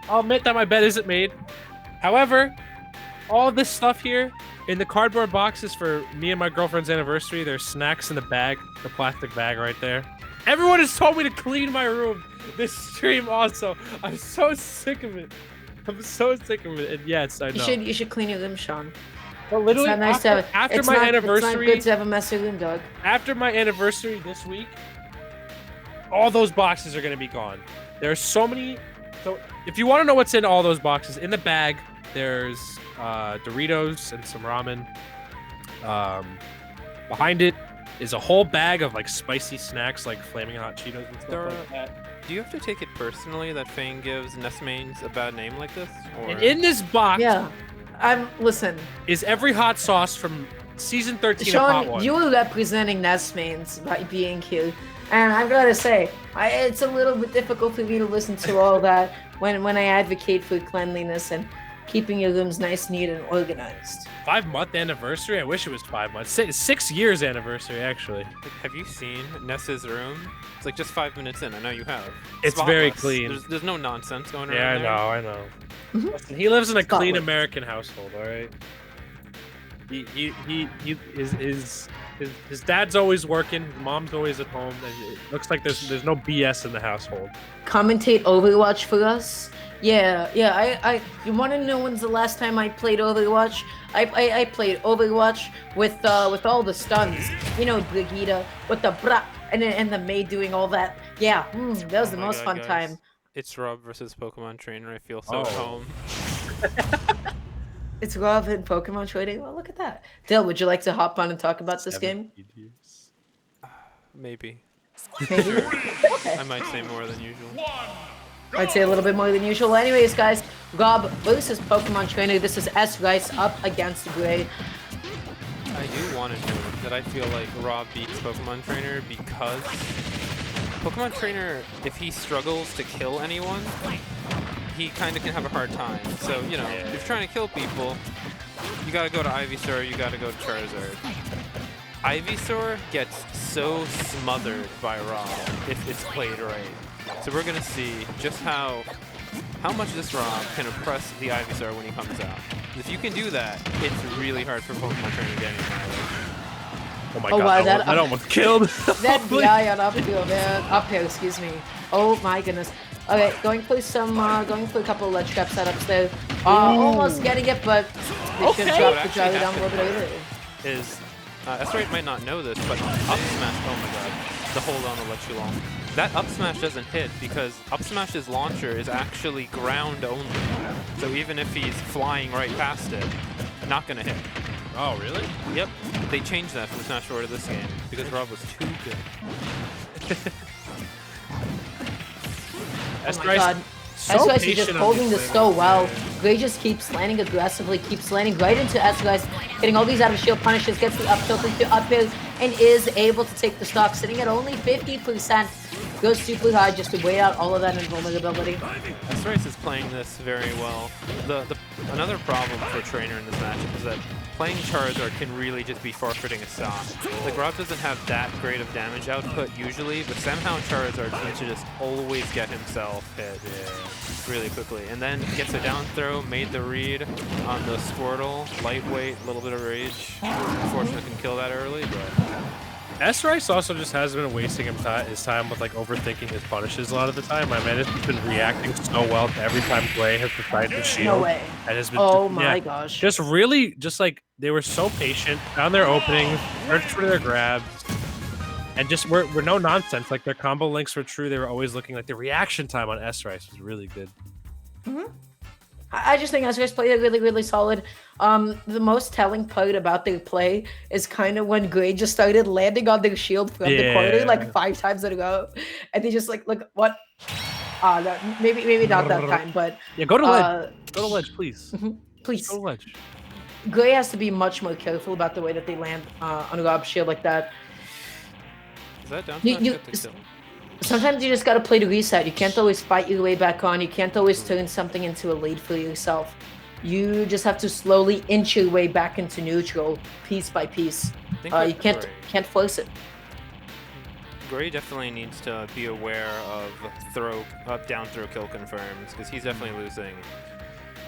I'll admit that my bed isn't made. However, all this stuff here in the cardboard boxes for me and my girlfriend's anniversary, there's snacks in the bag, the plastic bag right there. Everyone has told me to clean my room this stream also. I'm so sick of it. I'm so sick of it. And yes, I know. you should clean your room, Sean. But It's literally not nice to have after it's my not, anniversary, It's not good to have a messy room, dog. after my anniversary this week, all those boxes are gonna be gone. There's so many. So if you want to know what's in all those boxes, in the bag there's Doritos and some ramen. Behind it is a whole bag of like spicy snacks, like flaming hot Cheetos and stuff like that. Do you have to take it personally that Fane gives Nestmanes a bad name like this? Or... And in this box Yeah, listen, is every hot sauce from season 13 of Hot Sean, Ones. you are representing Nestmanes by being here, and I've got to say, it's a little bit difficult for me to listen to all that when I advocate for cleanliness and keeping your rooms nice, neat, and organized. 5-month anniversary? I wish it was 5 months. 6 years anniversary, actually. Like, have you seen Ness's room? It's like just 5 minutes in. I know you have. It's very Spotless. clean. There's no nonsense going Yeah, around there. I know. Listen, he lives in a clean Scotland. American household, all right? His dad's always working, his mom's always at home, and it looks like there's no BS in the household. Commentate Overwatch for us. Yeah. You want to know when's the last time I played Overwatch? I played Overwatch with all the stuns. You know, Brigitte with the bra and the maid doing all that. Yeah, that was the Oh my most God, fun guys. time. It's Rob versus Pokemon Trainer. I feel so at Oh. home. It's Rob in Pokemon trading. Well, look at that. Dill, would you like to hop on and talk about this game? Maybe. Maybe. Sure. Okay. I might say more than usual. I'd say a little bit more than usual. Anyways, guys, Rob versus Pokemon Trainer. This is S Rice up against Gray. I do want to note that I feel like Rob beats Pokemon Trainer because Pokemon Trainer, if he struggles to kill anyone, he kind of can have a hard time. So, you know, if you're trying to kill people, you gotta go to Ivysaur, you gotta go to Charizard. Ivysaur gets so smothered by Rob if it's played right. So we're gonna see just how much this Rob can oppress the Ivysaur when he comes out. If you can do that, it's really hard for Pokemon Trainer to get any mileage. Oh my Oh, god, wow, that almost killed. That DI on uphill, man. Uphill, excuse me. Oh my goodness. Okay, going for a couple of ledge trap setups there. Almost getting it, but they should Okay. drop What the actually Jolly down a happened little bit earlier. is S-Rate might not know this, but up smash, oh my god, the hold on will let you long. That up smash doesn't hit because up smash's launcher is actually ground only. So even if he's flying right past it, not gonna hit. Oh, really? Yep, they changed that from Smash 4 to this game because Rob was too good. Oh my god. S-Rice is just holding this so well. Gray just keeps landing aggressively, keeps landing right into S-Rice, getting all these out of shield punishes, gets the up tilt into uphill, and is able to take the stock, sitting at only 50%. goes super high just to wait out all of that invulnerability. S-Rice is playing this very well. Another problem for Trainer in this matchup is that playing Charizard can really just be forfeiting a stock. Like, Rob doesn't have that great of damage output usually, but somehow Charizard seems to just always get himself hit really quickly. And then gets a down throw, made the read on the Squirtle, lightweight, a little bit of rage. Unfortunately, can kill that early, but... S-Rice also just has been wasting his time with like overthinking his punishes a lot of the time. I mean, it's been reacting so well to every time Gray has decided to shield. No way. And has been, oh my gosh. Just really, just like, they were so patient, found their openings, searched for their grabs, and just were no nonsense. Like, their combo links were true. They were always looking like the reaction time on S-Rice was really good. I just think S-Rice played it really, really solid. The most telling part about their play is kind of when Gray just started landing on their shield from the corner like 5 times in a row, and they just like, look, what? Maybe not that time, but yeah, go to ledge. Go to ledge, please. Please. Go to ledge. Gray has to be much more careful about the way that they land on Rob's shield like that. Is that down? Sometimes you just gotta play the reset. You can't always fight your way back on. You can't always turn something into a lead for yourself. You just have to slowly inch your way back into neutral, piece by piece. You can't force it. Gray definitely needs to be aware of down throw kill confirms, because he's definitely losing.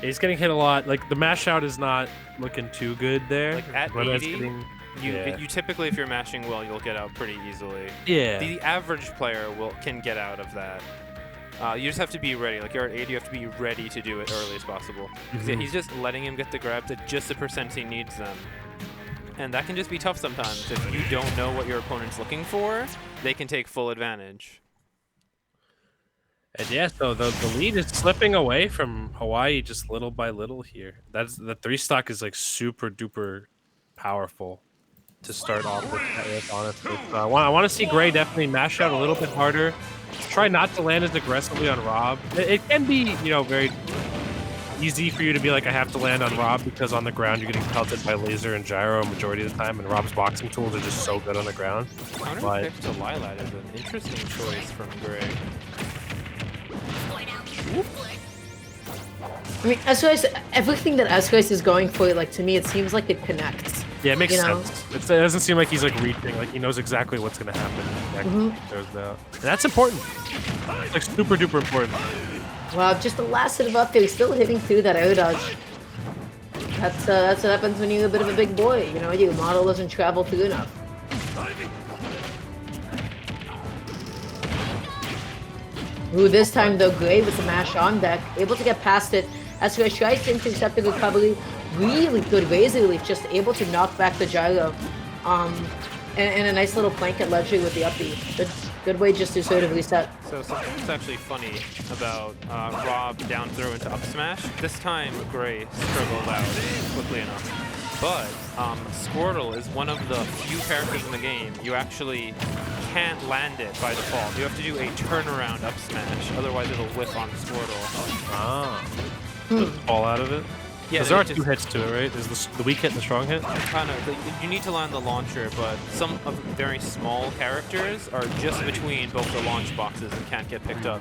He's getting hit a lot. Like, the mash out is not looking too good there. Like, at 80, you typically, if you're mashing well, you'll get out pretty easily. Yeah. The average player can get out of that. You just have to be ready. Like, you're at 80, you have to be ready to do it early as possible. Yeah, he's just letting him get the grabs at just the percent he needs them. And that can just be tough sometimes. If you don't know what your opponent's looking for, they can take full advantage. And yeah, so the lead is slipping away from Hawaii just little by little here. The 3-stock is like super duper powerful to start off with honestly. So I want to see Gray definitely mash out a little bit harder. Try not to land as aggressively on Rob. It can be, very easy for you to be like, I have to land on Rob because on the ground you're getting pelted by laser and gyro majority of the time, and Rob's boxing tools are just so good on the ground. Counter pick to Lilat is an interesting choice from Gray. I mean, S-Rice, everything that S-Rice is going for, like, to me, it seems like it connects. Yeah, it makes sense. It doesn't seem like he's like reaching. Like, he knows exactly what's going to happen. And that's important. It's like super duper important. Wow, just the last hit of up there, he's still hitting through that air dodge. That's what happens when you're a bit of a big boy. Your model doesn't travel through enough. Ooh, this time though, Gray with the mash on deck, able to get past it. S-Rice tries to intercept the recovery. Really good razor leaf, just able to knock back the gyro. And a nice little flank at ledge with the up B. Good way just to sort of reset. So something that's actually funny about Rob down throw into up smash. This time Gray struggled out quickly enough. But Squirtle is one of the few characters in the game you actually can't land it by default. You have to do a turnaround up smash, otherwise it'll whiff on Squirtle. Fall out of it? Yeah, there are 2 hits to it, right? There's the weak hit and the strong hit? No, you need to land the launcher, but some of the very small characters are just between both the launch boxes and can't get picked up.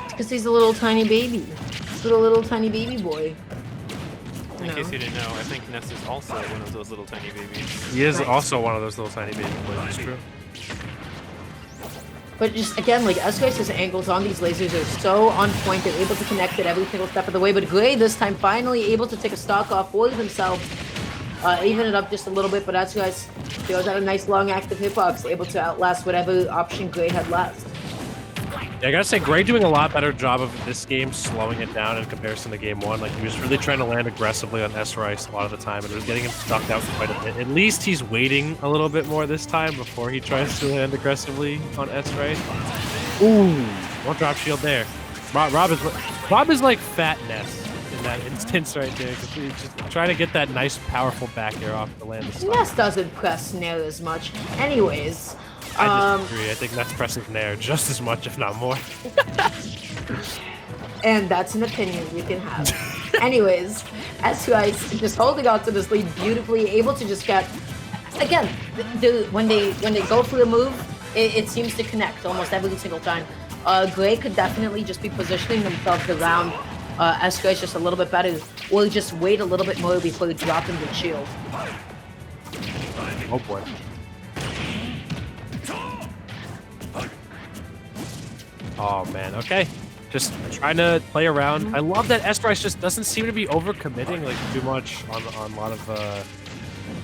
Because he's a little tiny baby. Little tiny baby boy. In case you didn't know, I think Ness is also one of those little tiny babies. He is also one of those little tiny baby boys, that's true. But just, again, like, S-Rice's angles on these lasers are so on point. They're able to connect it every single step of the way. But Gray, this time, finally able to take a stock off for himself. Even it up just a little bit, but S-Rice throws out a nice long active hitbox, able to outlast whatever option Gray had last. Yeah, I gotta say, Gray doing a lot better job of this game slowing it down in comparison to game 1. Like, he was really trying to land aggressively on S-Rice a lot of the time, and it was getting him stuck out quite a bit. At least he's waiting a little bit more this time before he tries to land aggressively on S-Rice. Ooh, one drop shield there. Rob is like Fat Ness in that instance right there, because he's just trying to get that nice, powerful back air off to land the stun. Ness doesn't press near as much. Anyways. I disagree. I think Ness presses Nair just as much, if not more. And that's an opinion you can have. Anyways, S-Rice just holding on to this lead beautifully, able to just get, again, when they go for the move, it seems to connect almost every single time. Gray could definitely just be positioning themselves around Escalate just a little bit better, or just wait a little bit more before dropping the shield. Oh boy. Oh man, okay. Just trying to play around. I love that Esrice just doesn't seem to be overcommitting like too much on a lot of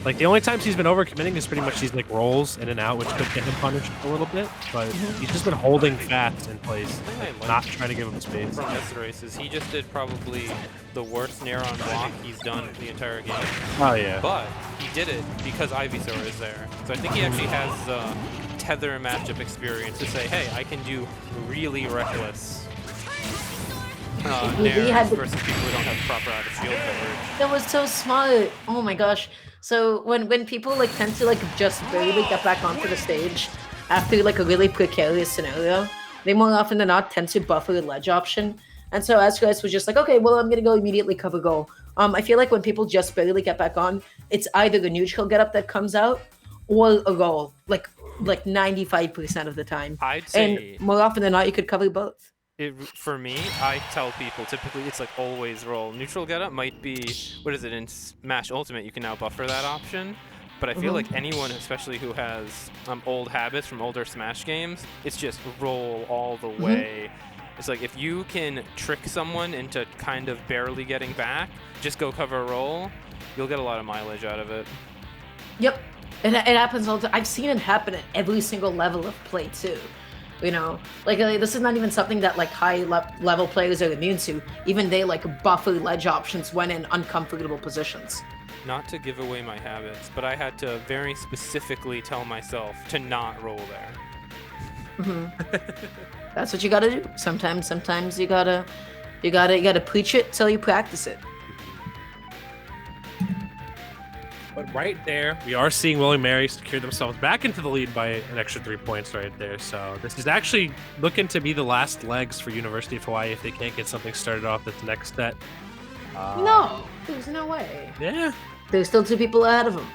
like the only times he's been overcommitting is pretty much these like rolls in and out, which could get him punished a little bit, but he's just been holding fast in place, not trying to give him space. From Esrice is he just did probably the worst Nair on block he's done the entire game. Oh yeah. But he did it because Ivysaur is there. So I think he actually has the tether matchup experience to say, hey, I can do really reckless Nairs versus people who don't have proper out of shield coverage. That was so smart. Oh my gosh. So when people like tend to like just barely get back onto the stage after like a really precarious scenario, they more often than not tend to buffer the ledge option. And so Escalate was just like, okay, well, I'm gonna go immediately cover goal. I feel like when people just barely get back on, it's either the neutral getup that comes out or a goal, like 95% of the time. I'd say, and more often than not, you could cover both. For me, I tell people typically it's like always roll. Neutral getup might be, what is it, in Smash Ultimate you can now buffer that option, but I feel like anyone, especially who has old habits from older Smash games, it's just roll all the way. It's like if you can trick someone into kind of barely getting back, just go cover a roll, you'll get a lot of mileage out of it. Yep, it happens all the time. I've seen it happen at every single level of play too. You know, like this is not even something that like high level players are immune to. Even they like buffer ledge options when in uncomfortable positions. Not to give away my habits, but I had to very specifically tell myself to not roll there. That's what you gotta do. Sometimes you gotta preach it till you practice it. But right there, we are seeing William Mary secure themselves back into the lead by an extra 3 points right there. So this is actually looking to be the last legs for University of Hawaii if they can't get something started off this next set. No, there's no way. Yeah. There's still 2 people ahead of them.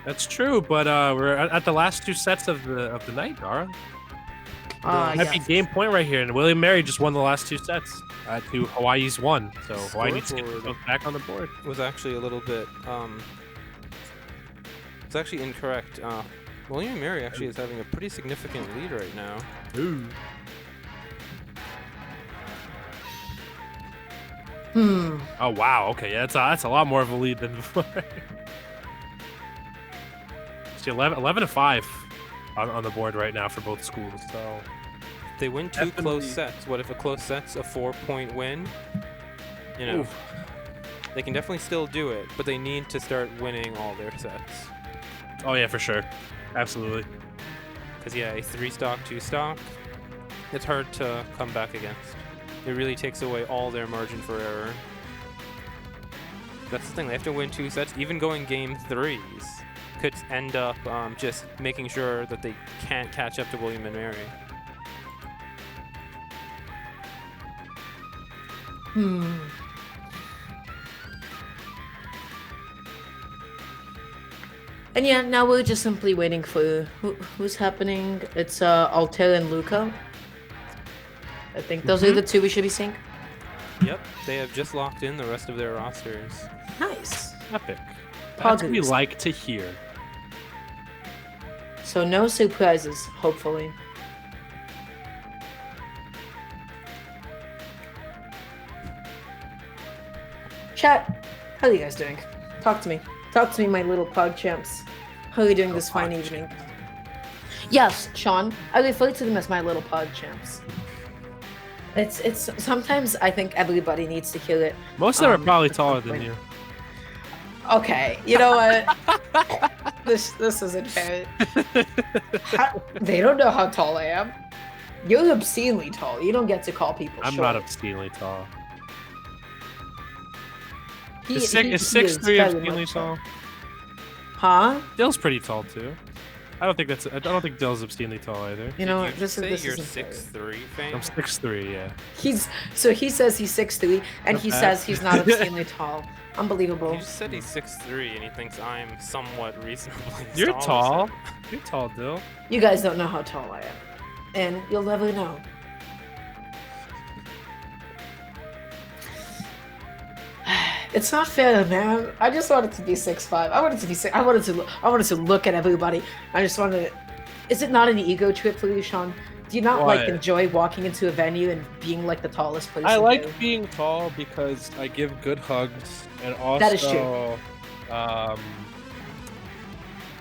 That's true, but we're at the last 2 sets of the night, Dara. Heavy game point right here, and William Mary just won the last 2 sets to Hawaii's 1. So Hawaii needs to get themselves back on the board. Was actually a little bit it's actually incorrect. William Mary actually is having a pretty significant lead right now. Ooh. Oh wow. Okay, yeah, that's a lot more of a lead than before. See, 11-5 on the board right now for both schools. So if they win 2 close sets. What if a close set's a 4-point win? You know, they can definitely still do it, but they need to start winning all their sets. Oh yeah, for sure, absolutely. Because yeah, a 3-stock, 2-stock, it's hard to come back against. It really takes away all their margin for error. That's the thing, they have to win 2 sets. Even going game 3s could end up just making sure that they can't catch up to William and Mary. And yeah, now we're just simply waiting for who's happening. It's Altair and Luca. I think those are the 2 we should be seeing. Yep, they have just locked in the rest of their rosters. Nice. Epic. That's what we like to hear. So no surprises, hopefully. Chat, how are you guys doing? Talk to me. Talk to me, my little pug champs. How are you doing this fine evening? Yes, Sean. I refer to them as my little pug champs. It's sometimes I think everybody needs to hear it. Most of them are probably taller than you. Okay, you know what? this isn't fair. They don't know how tall I am. You're obscenely tall. You don't get to call people short. I'm not obscenely tall. Is 6'3" obscenely tall? Huh? Dill's pretty tall too. I don't think Dill's obscenely tall either. You know, Did you this say is you're isn't fair. 6'3", Fang? I'm 6'3", yeah. He says he's 6'3", and he says he's not obscenely tall. Unbelievable. He just said he's 6'3", and he thinks I'm somewhat reasonably You're tall. tall. You're tall, Dill. You guys don't know how tall I am, and you'll never know. It's not fair, man. I just wanted to be 6'5". I wanted to be I wanted to look at everybody. I just wanted to. Is it not an ego trip for you, Sean? Do you not like What? enjoy walking into a venue and being like the tallest person? I there? like being tall because I give good hugs, and also That is true.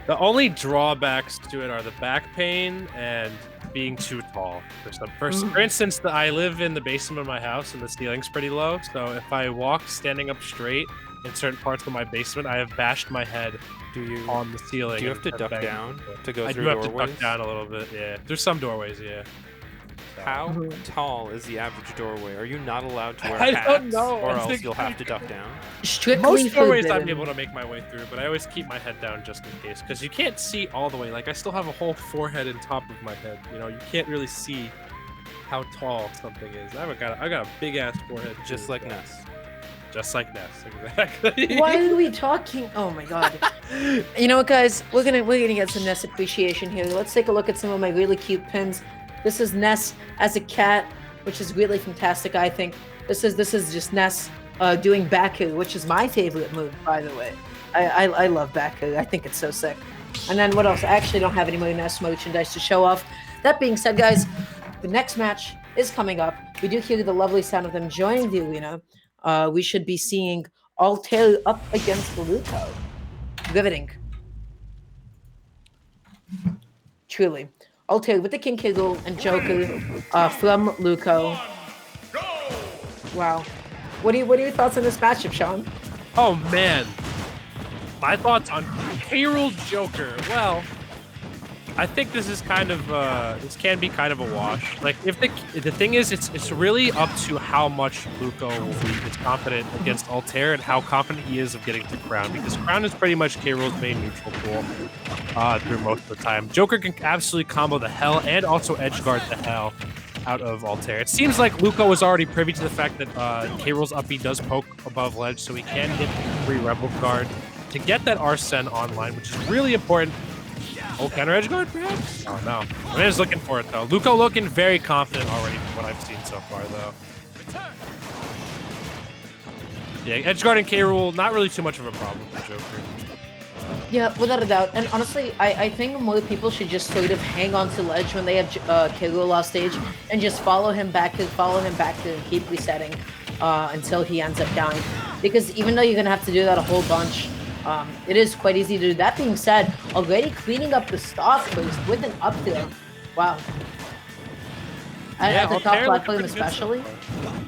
The only drawbacks to it are the back pain and being too tall. For instance, I live in the basement of my house and the ceiling's pretty low, so if I walk standing up straight in certain parts of my basement, I have bashed my head on the ceiling. Do you have to and duck banged down it. to go I through do have to doorways? duck down a little bit, yeah. There's some doorways, yeah. How tall is the average doorway? Are you not allowed to wear I hats, don't know. or I else think- you'll have to duck down? Strictly Most doorways forbidden. I'm able to make my way through, but I always keep my head down just in case, because you can't see all the way. Like, I still have a whole forehead and top of my head. You know, you can't really see how tall something is. I got a big ass forehead, Just too, like so- Ness. Just like Ness, exactly. Why are we talking? Oh my god. You know what, guys? We're gonna get some Ness appreciation here. Let's take a look at some of my really cute pins. This is Ness as a cat, which is really fantastic, I think. This is just Ness doing Baku, which is my favorite move, by the way. I love Baku. I think it's so sick. And then what else? I actually don't have any more Ness merchandise to show off. That being said, guys, the next match is coming up. We do hear the lovely sound of them joining the arena. We should be seeing Altair up against Luco. Riveting. Truly. Altair with the King Kegel and Joker from Luco. Wow. What are your thoughts on this matchup, Sean? Oh man, my thoughts on K-Rool Joker. Well, I think this is kind of this can be kind of a wash. Like, if the thing is, it's really up to how much Luco is confident against Altair and how confident he is of getting to Crown, because Crown is pretty much K-Rool's main neutral tool through most of the time. Joker can absolutely combo the hell and also edge guard the hell out of Altair. It seems like Luco is already privy to the fact that K-Rool's up B does poke above ledge, so he can hit free Rebel guard to get that Arsene online, which is really important. Oh, counter edge guard, perhaps? Oh, no. I is looking for it, though. Luco looking very confident already from what I've seen so far, though. Yeah, edge guard and K-Rool, not really too much of a problem for Joker. Yeah, without a doubt. And honestly, I think more people should just sort of hang on to ledge when they have K-Rool off stage and just follow him back to keep resetting until he ends up dying. Because even though you're going to have to do that a whole bunch, it is quite easy to do. That being said, already cleaning up the stock first with an up throw. Wow. At the top Altair looking platform pretty good especially. so far.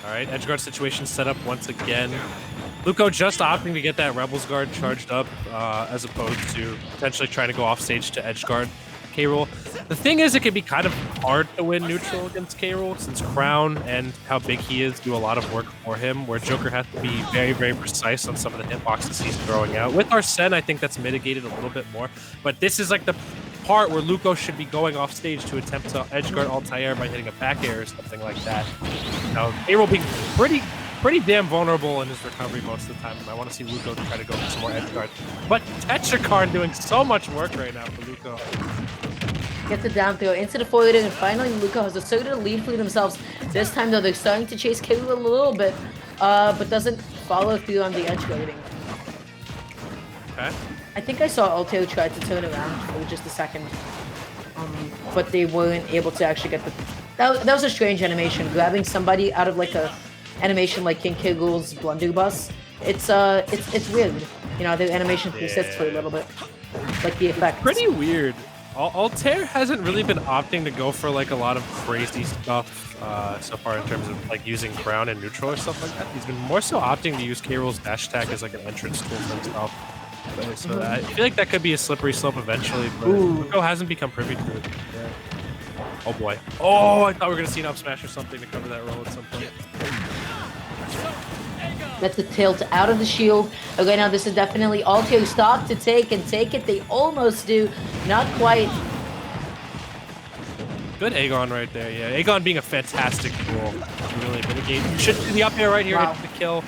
All right, edge guard situation set up once again. Luco just opting to get that Rebels guard charged up as opposed to potentially trying to go off stage to edge guard K-Rool. The thing is, it can be kind of hard to win neutral against K-Rool since Crown and how big he is do a lot of work for him, where Joker has to be very, very precise on some of the hitboxes he's throwing out. With Arsene, I think that's mitigated a little bit more, but this is like the part where Luco should be going off stage to attempt to edge guard Altair by hitting a back air or something like that. Now, K-Rool being pretty damn vulnerable in his recovery most of the time. I want to see Luco try to go for some more edge guard. But Tetrakarn doing so much work right now for Luco. Gets it down throw into the forward, and finally Luco has asserted a lead for themselves. This time though, they're starting to chase K-Rool a little bit, but doesn't follow through on the edge guarding. Okay. I think I saw Altair try to turn around for just a second, but they weren't able to actually get the. That was a strange animation, grabbing somebody out of like a animation like King K-Rool's blunderbuss. It's weird. You know, the animation persists for a little bit, like the effect. Pretty weird. Altair hasn't really been opting to go for like a lot of crazy stuff so far in terms of like using Crown and neutral or stuff like that. He's been more so opting to use K-Rool's dash attack as like an entrance tool for himself. So I feel like that could be a slippery slope eventually, but Luco hasn't become privy to it. Yeah. Oh boy. Oh, I thought we were gonna see an up smash or something to cover that roll at some point. That's the tilt out of the shield. Okay, now this is definitely Alto stock to take and take it. They almost do. Not quite. Good Aegon right there. Yeah, Aegon being a fantastic tool. Really mitigate. Should do the up air right here, hit the kill.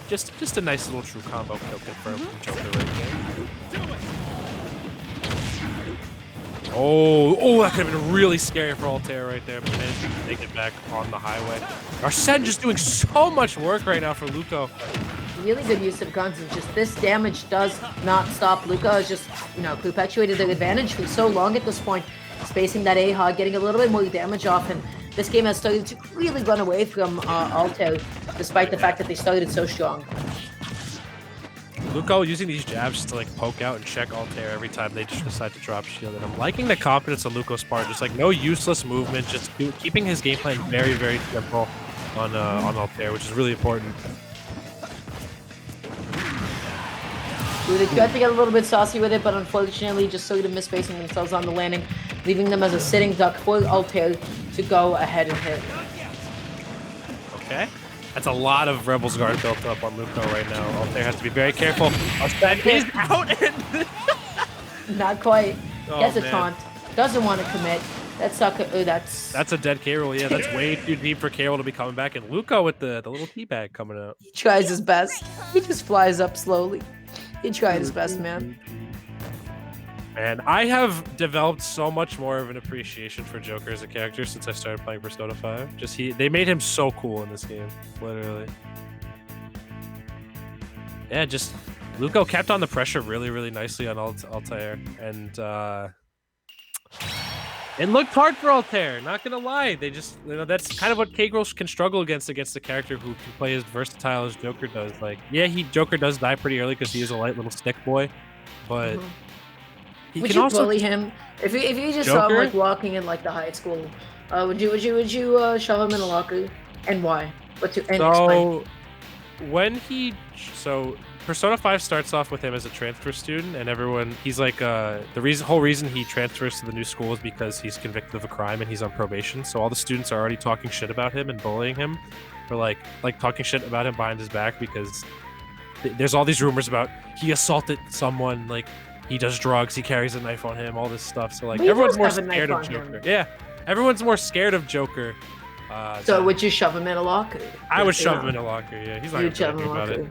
Just a nice little true combo kill confirmed from Joker right there. Oh, that could have been really scary for Altair right there, but managed to take it back on the highway. Arsene just doing so much work right now for Luco. Really good use of guns, and just this damage does not stop. Luco has just, perpetuated the advantage for so long at this point, spacing that A-Hog, getting a little bit more damage off, and this game has started to really run away from Alto, despite the fact that they started so strong. Luco using these jabs to like poke out and check Altair every time they just decide to drop shield. And I'm liking the confidence of Luco's part. Just like no useless movement, just keeping his game plan very, very simple on Altair, which is really important. They tried to get a little bit saucy with it, but unfortunately just sort of misspacing themselves on the landing, leaving them as a sitting duck for Altair to go ahead and hit. Okay. That's a lot of Rebels Guard built up on Luco right now. Altair has to be very careful. Arsene is out and not quite. Gets a man. taunt. Doesn't want to commit. That's a dead K-roll. Yeah, that's way too deep for K-roll to be coming back. And Luco with the little teabag coming out. He tries his best. He just flies up slowly. He tried his best, man. And I have developed so much more of an appreciation for Joker as a character since I started playing Persona 5. They made him so cool in this game, literally. Yeah, just Luco kept on the pressure really, really nicely on Altair, and it looked hard for Altair. Not gonna lie, they just that's kind of what K-Gross can struggle against a character who can play as versatile as Joker does. Like, yeah, Joker does die pretty early because he is a light little stick boy, but. Would you bully him if you just saw him like walking in like the high school? Would you shove him in a locker, and why? So Persona 5 starts off with him as a transfer student, and he's like whole reason he transfers to the new school is because he's convicted of a crime and he's on probation. So all the students are already talking shit about him and bullying him, or like talking shit about him behind his back because there's all these rumors about he assaulted someone, like. He does drugs, he carries a knife on him, all this stuff. So, like, everyone's more scared of Joker. Yeah, everyone's more scared of Joker. So would you shove him in a locker? I would shove him in a locker, yeah. He's not going to do about it.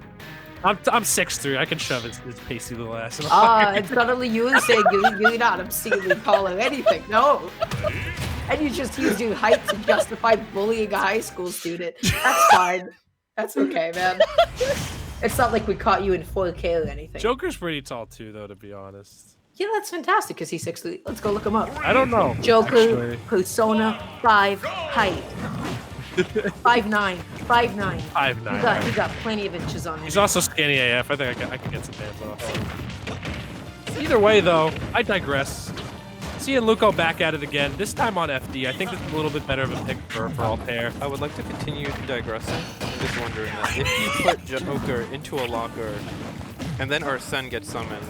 I'm 6'3", I can shove his pasty little ass in a locker. And suddenly you saying you're not obscenely tall or anything, no. And you just use your height to justify bullying a high school student. That's fine. That's okay, man. It's not like we caught you in 4K or anything. Joker's pretty tall too, though, to be honest. Yeah, that's fantastic because he's 6'3". Let's go look him up. I don't know. Joker, actually. Persona 5, height. 5'9". 5'9". 5'9". He got plenty of inches on him. He's also skinny AF. I think I can get some hands off. Either way, though, I digress. Seeing Luco back at it again, this time on FD. I think it's a little bit better of a pick for Altair. I would like to continue digressing. I'm just wondering that if you put Joker into a locker and then Arsene gets summoned,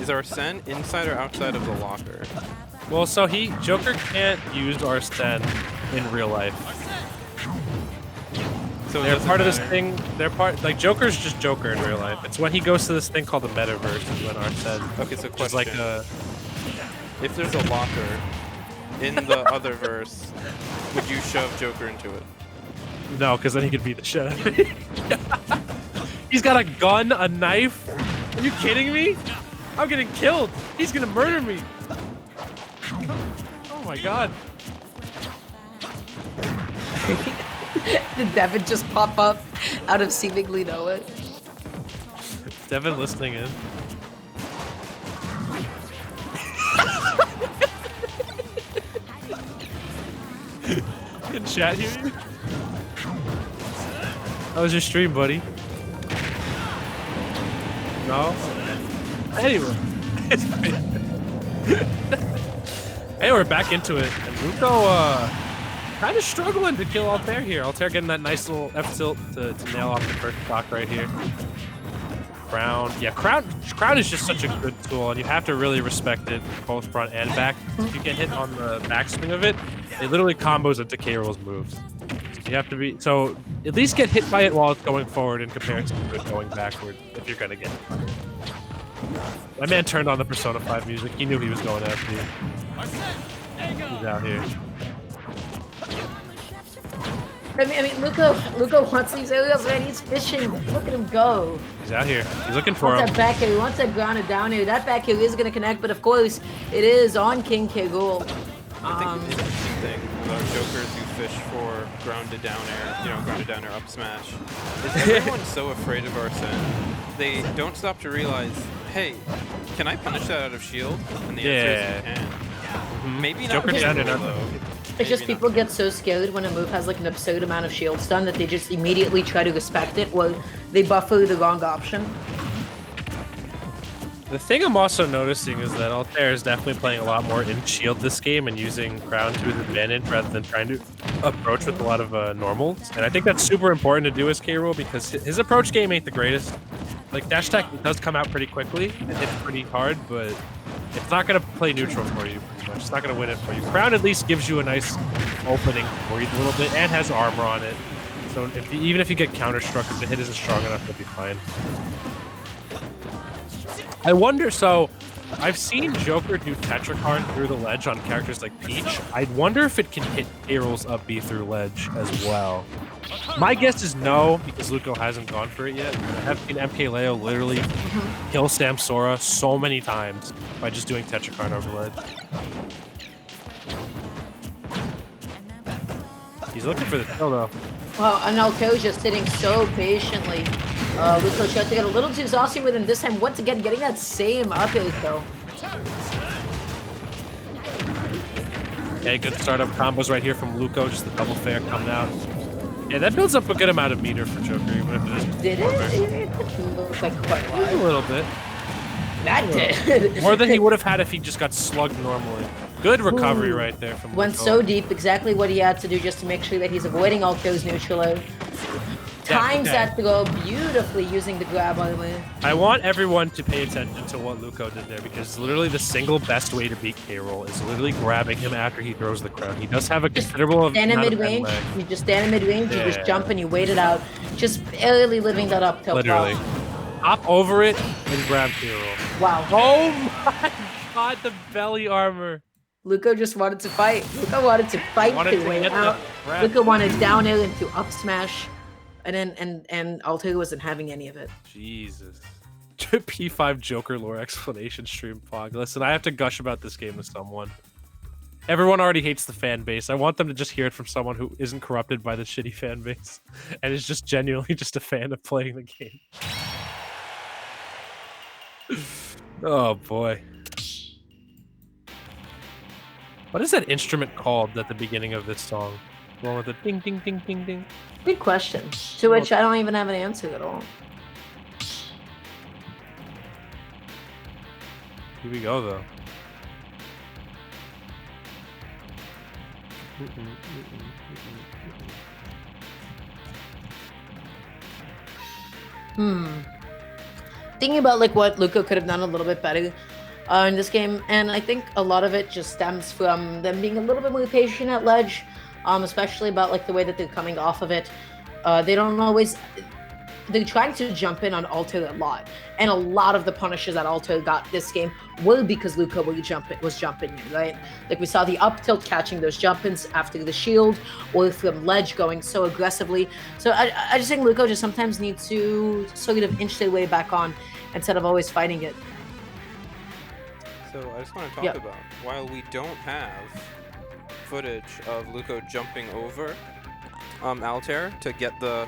is Arsene inside or outside of the locker? Well, so Joker can't use Arsene in real life. So they're part of this thing. Joker's just Joker in real life. It's when he goes to this thing called the metaverse is when Arsene. Okay, so question. It's like a. If there's a locker in the other verse, would you shove Joker into it? No, because then he could beat the shit out of me. He's got a gun, a knife. Are you kidding me? I'm getting killed. He's gonna murder me. Oh my god. Did Devin just pop up out of seemingly nowhere? Devin listening in. Can chat hear you? How was your stream, buddy? No? Anyway. Hey, we're back into it. And Luco, kind of struggling to kill Altair here. Altair getting that nice little F-tilt to nail off the first stock right here. Crown. Yeah, Crown is just such a good tool, and you have to really respect it both front and back. If you get hit on the backswing of it, it literally combos into K-Roll's moves. You have to be so at least get hit by it while it's going forward in comparison to it going backward if you're gonna get it. My man turned on the Persona 5 music. He knew he was going after you. He's out here. I mean, Luco wants these aerials, man. He's fishing. Look at him go. He's out here. He's looking for Wants him. that back air. He wants that grounded down air. That back air is going to connect, but of course, it is on King K. Ghoul. I think the interesting thing about jokers who fish for grounded down air, grounded down air up smash, is everyone's so afraid of Arsene, they don't stop to realize, hey, can I punish that out of shield? And the answer is you can. Maybe not Joker down and up. though. It's just people get so scared when a move has like an absurd amount of shield stun that they just immediately try to respect it while they buffer the wrong option. The thing I'm also noticing is that Altair is definitely playing a lot more in shield this game and using Crown to his advantage rather than trying to approach with a lot of normals. And I think that's super important to do as K-Rool because his approach game ain't the greatest. Like, dash attack does come out pretty quickly and hits pretty hard, but it's not going to play neutral for you pretty much. It's not going to win it for you. Crown at least gives you a nice opening for you a little bit and has armor on it. So even if you get counter-struck, if the hit isn't strong enough, you'll be fine. I wonder, so I've seen Joker do Tetracard through the ledge on characters like Peach. I wonder if it can hit K-Rool's up B through ledge as well. My guess is no, because Luco hasn't gone for it yet. I've seen MK Leo literally kill Samsora so many times by just doing Tetracard over ledge. He's looking for the kill though. Wow, and Alco just sitting so patiently. Luco tried to get a little too saucy with him this time. Once again, getting that same up air though. Okay, good startup combos right here from Luco. Just the double fair coming out. Yeah, that builds up a good amount of meter for Joker, even if it is. Did it? It looks like quite a lot. A little bit. That did. More than he would have had if he just got slugged normally. Good recovery right there from Went Luco. so deep, exactly what he had to do just to make sure that he's avoiding Alco's neutral air. Times that throw beautifully using the grab armor. I want everyone to pay attention to what Luco did there because literally the single best way to beat K-Rool is literally grabbing him after he throws the crown. He does have a considerable Stand in amount of mid-range, leg. you just stand in mid-range, you just jump and you wait it out. Just barely living that up tilt. Literally. Hop over it and grab K-Rool. Wow. Oh my god, the belly armor. Luco just wanted to fight. Luco wanted to fight his way out. Luco wanted down air into up smash. And Altair wasn't having any of it. Jesus. P5 Joker lore explanation stream fog. Listen, I have to gush about this game to someone. Everyone already hates the fan base. I want them to just hear it from someone who isn't corrupted by the shitty fan base and is just genuinely just a fan of playing the game. Oh boy. What is that instrument called at the beginning of this song? The one with the ding ding ding ding ding. Good question. To which I don't even have an answer at all. Here we go, though. Thinking about like what Luco could have done a little bit better in this game, and I think a lot of it just stems from them being a little bit more patient at ledge. Especially about like the way that they're coming off of it. They don't always. They're trying to jump in on Altair a lot, and a lot of the punishes that Altair got this game were because Luco was jumping in, right? Like we saw the up tilt catching those jump-ins after the shield, or from ledge going so aggressively. So I just think Luco just sometimes needs to sort of inch their way back on instead of always fighting it. So I just want to talk about while we don't have footage of Luco jumping over Altair to get the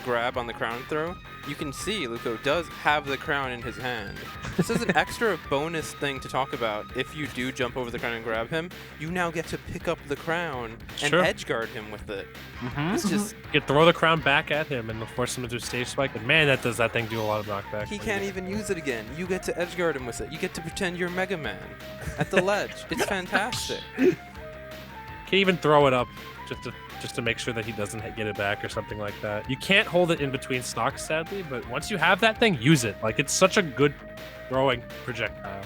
grab on the crown throw, you can see Luco does have the crown in his hand. This is an extra bonus thing to talk about. If you do jump over the crown and grab him, you now get to pick up the crown and edge guard him with it. It's just you can throw the crown back at him and force him into a stage spike, and man, does that thing do a lot of knockback. He can't even use it again. You get to edge guard him with it. You get to pretend you're Mega Man at the ledge. It's fantastic. Can't even throw it up just to make sure that he doesn't get it back or something like that. You can't hold it in between stocks, sadly, but once you have that thing, use it. Like, it's such a good throwing projectile.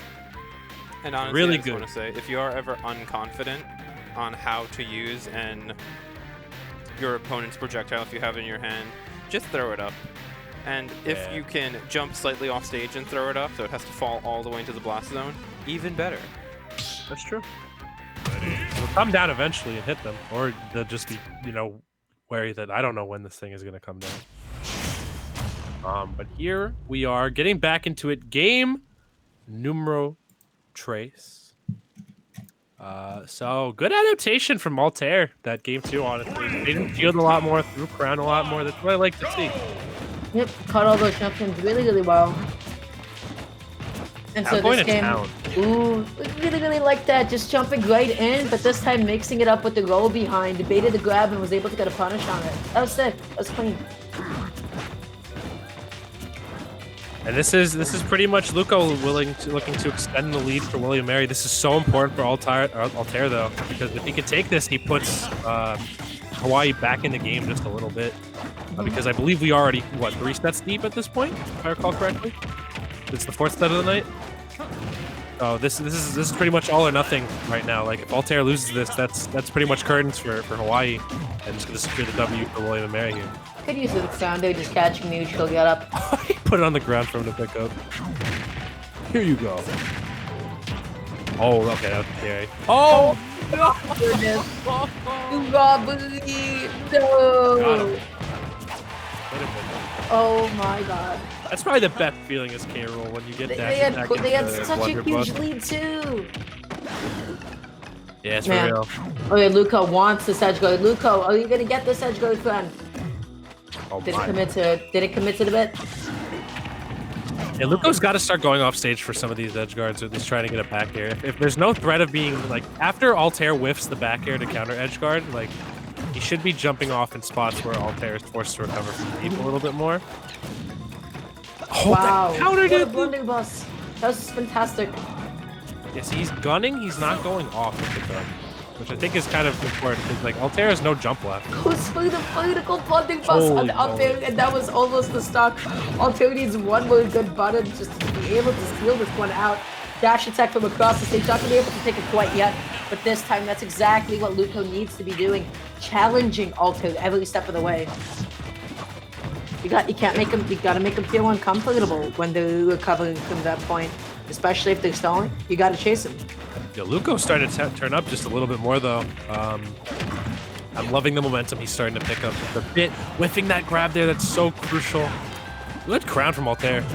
And honestly, really I just good. want to say, if you are ever unconfident on how to use and your opponent's projectile if you have it in your hand, just throw it up. And if you can jump slightly off stage and throw it up, so it has to fall all the way into the blast zone, even better. That's true. It'll come down eventually and hit them, or they'll just be, you know, wary that I don't know when this thing is going to come down. But here we are getting back into it. Game numero tres. So good adaptation from Altair that game too, honestly. They didn't shield a lot more, threw crown a lot more. That's what I like to see. Yep, caught all those jumpins really, really well. And so this game, ooh, really like that. Just jumping right in, but this time mixing it up with the roll behind, baited the grab and was able to get a punish on it. That was sick. That was clean. And this is pretty much Luco looking to extend the lead for William Mary. This is so important for Altair though, because if he can take this, he puts Hawaii back in the game just a little bit. Because I believe we already 3 sets deep at this point, if I recall correctly. It's the 4th set of the night. Oh, this is pretty much all or nothing right now. Like if Altair loses this, that's pretty much curtains for Hawaii, and just gonna secure the W for William and Mary here. Could use the sound there, just catching neutral, get up. He put it on the ground for him to pick up. Here you go. Oh, okay, that was scary. Oh no! Goodness. You got booty. No. Oh my god. That's probably the best feeling as K-Roll when you get that. They had such a huge lead too. Yeah, it's for real. Okay, Luco wants this edge guard. Luco, are you gonna get this edge guard, friend? Oh, did it commit to the bit? Yeah, Luco's got to start going off stage for some of these edge guards, or at least trying to get a back air. If there's no threat of being like after Altair whiffs the back air to counter edge guard, like he should be jumping off in spots where Altair is forced to recover from deep a little bit more. Oh, wow! That countered it. Blunderbuss. That was fantastic. Yes, he's gunning. He's not going off with the gun, which I think is kind of important because like Altair has no jump left. Goes for the vertical blunderbuss on Altair, and that was almost the stock. Altair needs one more good button just to be able to steal this one out. Dash attack from across the stage. Not gonna be able to take it quite yet, but this time that's exactly what Luco needs to be doing, challenging Altair every step of the way. You gotta make them feel uncomfortable when they're recovering from that point, especially if they're stalling. You gotta chase them. Yeah, Luco started to turn up just a little bit more though. I'm loving the momentum he's starting to pick up. The bit whiffing that grab there, that's so crucial. Good crown from Altair.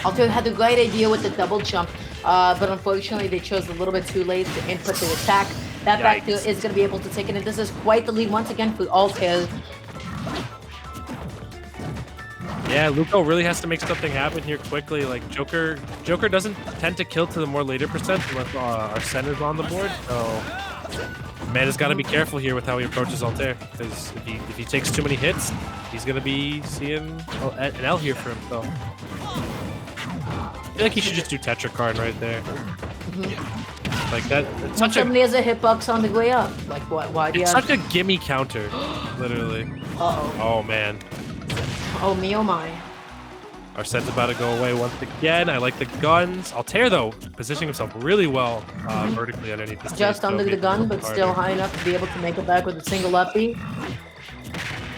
Altair had a great idea with the double jump, but unfortunately they chose a little bit too late to input the attack. That back is going to be able to take it, and this is quite the lead once again for Altair. Yeah, Luco really has to make something happen here quickly. Like Joker doesn't tend to kill to the more later percent unless Arsene is on the board. So man has got to be careful here with how he approaches Altair, because if he takes too many hits, he's gonna be seeing an L here for himself. I feel like he should just do Tetra card right there. Like that. Somebody has a hitbox on the way up. Like what? Why? It's such a gimme counter, literally. Uh-oh. Oh man. Oh me, oh my. Arsene's about to go away once again. I like the guns. Altair, though, positioning himself really well vertically underneath the stage. Just under the gun, but still high enough to be able to make it back with a single up B.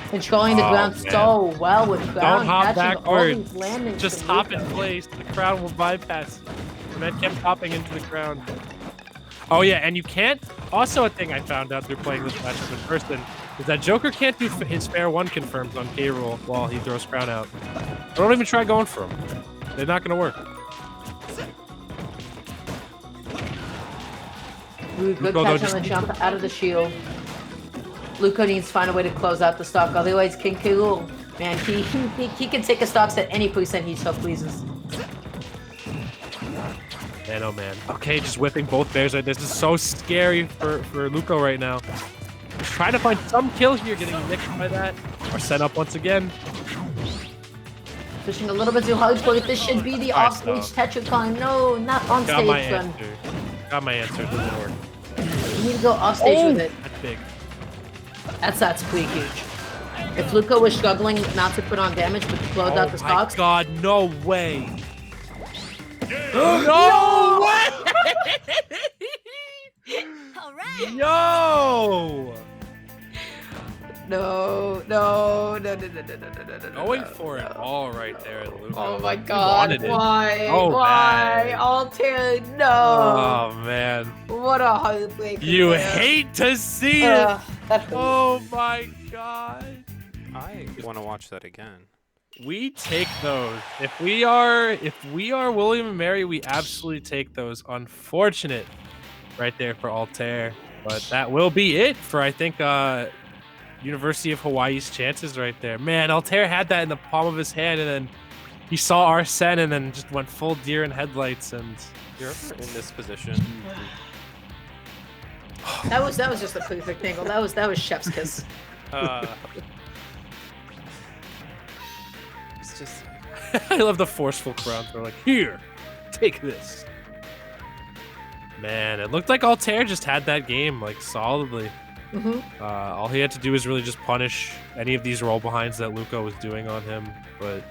Controlling the ground so well with crown. Don't hop backwards. Just hop in place. The crown will bypass you. And then kept hopping into the ground. Oh, yeah, and you can't... Also, a thing I found out through playing this matchup in person is that Joker can't do his fair one confirms on K-Roll while he throws crown out. Don't even try going for them. They're not going to work. Ooh, good catch on the jump out of the shield. Luco needs to find a way to close out the stock. Otherwise, King K-Roll, man, he can take a stocks at any percent he so pleases. Man, oh man. Okay, just whipping both bears right there. This is so scary for Luco right now. He's trying to find some kill here, getting nicked by that. Or set up once again. Pushing a little bit too hard for it. This should be the off-stage Tetracon. No, not on stage. Got my answer. It doesn't work. You need to go off stage with it. That's big. That's pretty huge. If Luco was struggling not to put on damage but to close out the stocks. Oh my god, no way! No way! All right. Yo! Going for it all right there, Luca. Oh my He God! wanted it. Why? Oh, Why? man. Altair, no! Oh man. What a heartbreaker. You man. hate to see it. That hurt. Oh my God. I want to watch that again. We take those. If we are William and Mary, we absolutely take those. Unfortunate right there for Altair. But that will be it for, I think, University of Hawaii's chances right there. Man, Altair had that in the palm of his hand, and then he saw Arsene and then just went full deer in headlights. And You're ever in this position? That was just a perfect angle. That was chef's kiss. It's just I love the forceful crowd. They're like, here, take this. Man, it looked like Altair just had that game like solidly. All he had to do was really just punish any of these roll behinds that Luca was doing on him. But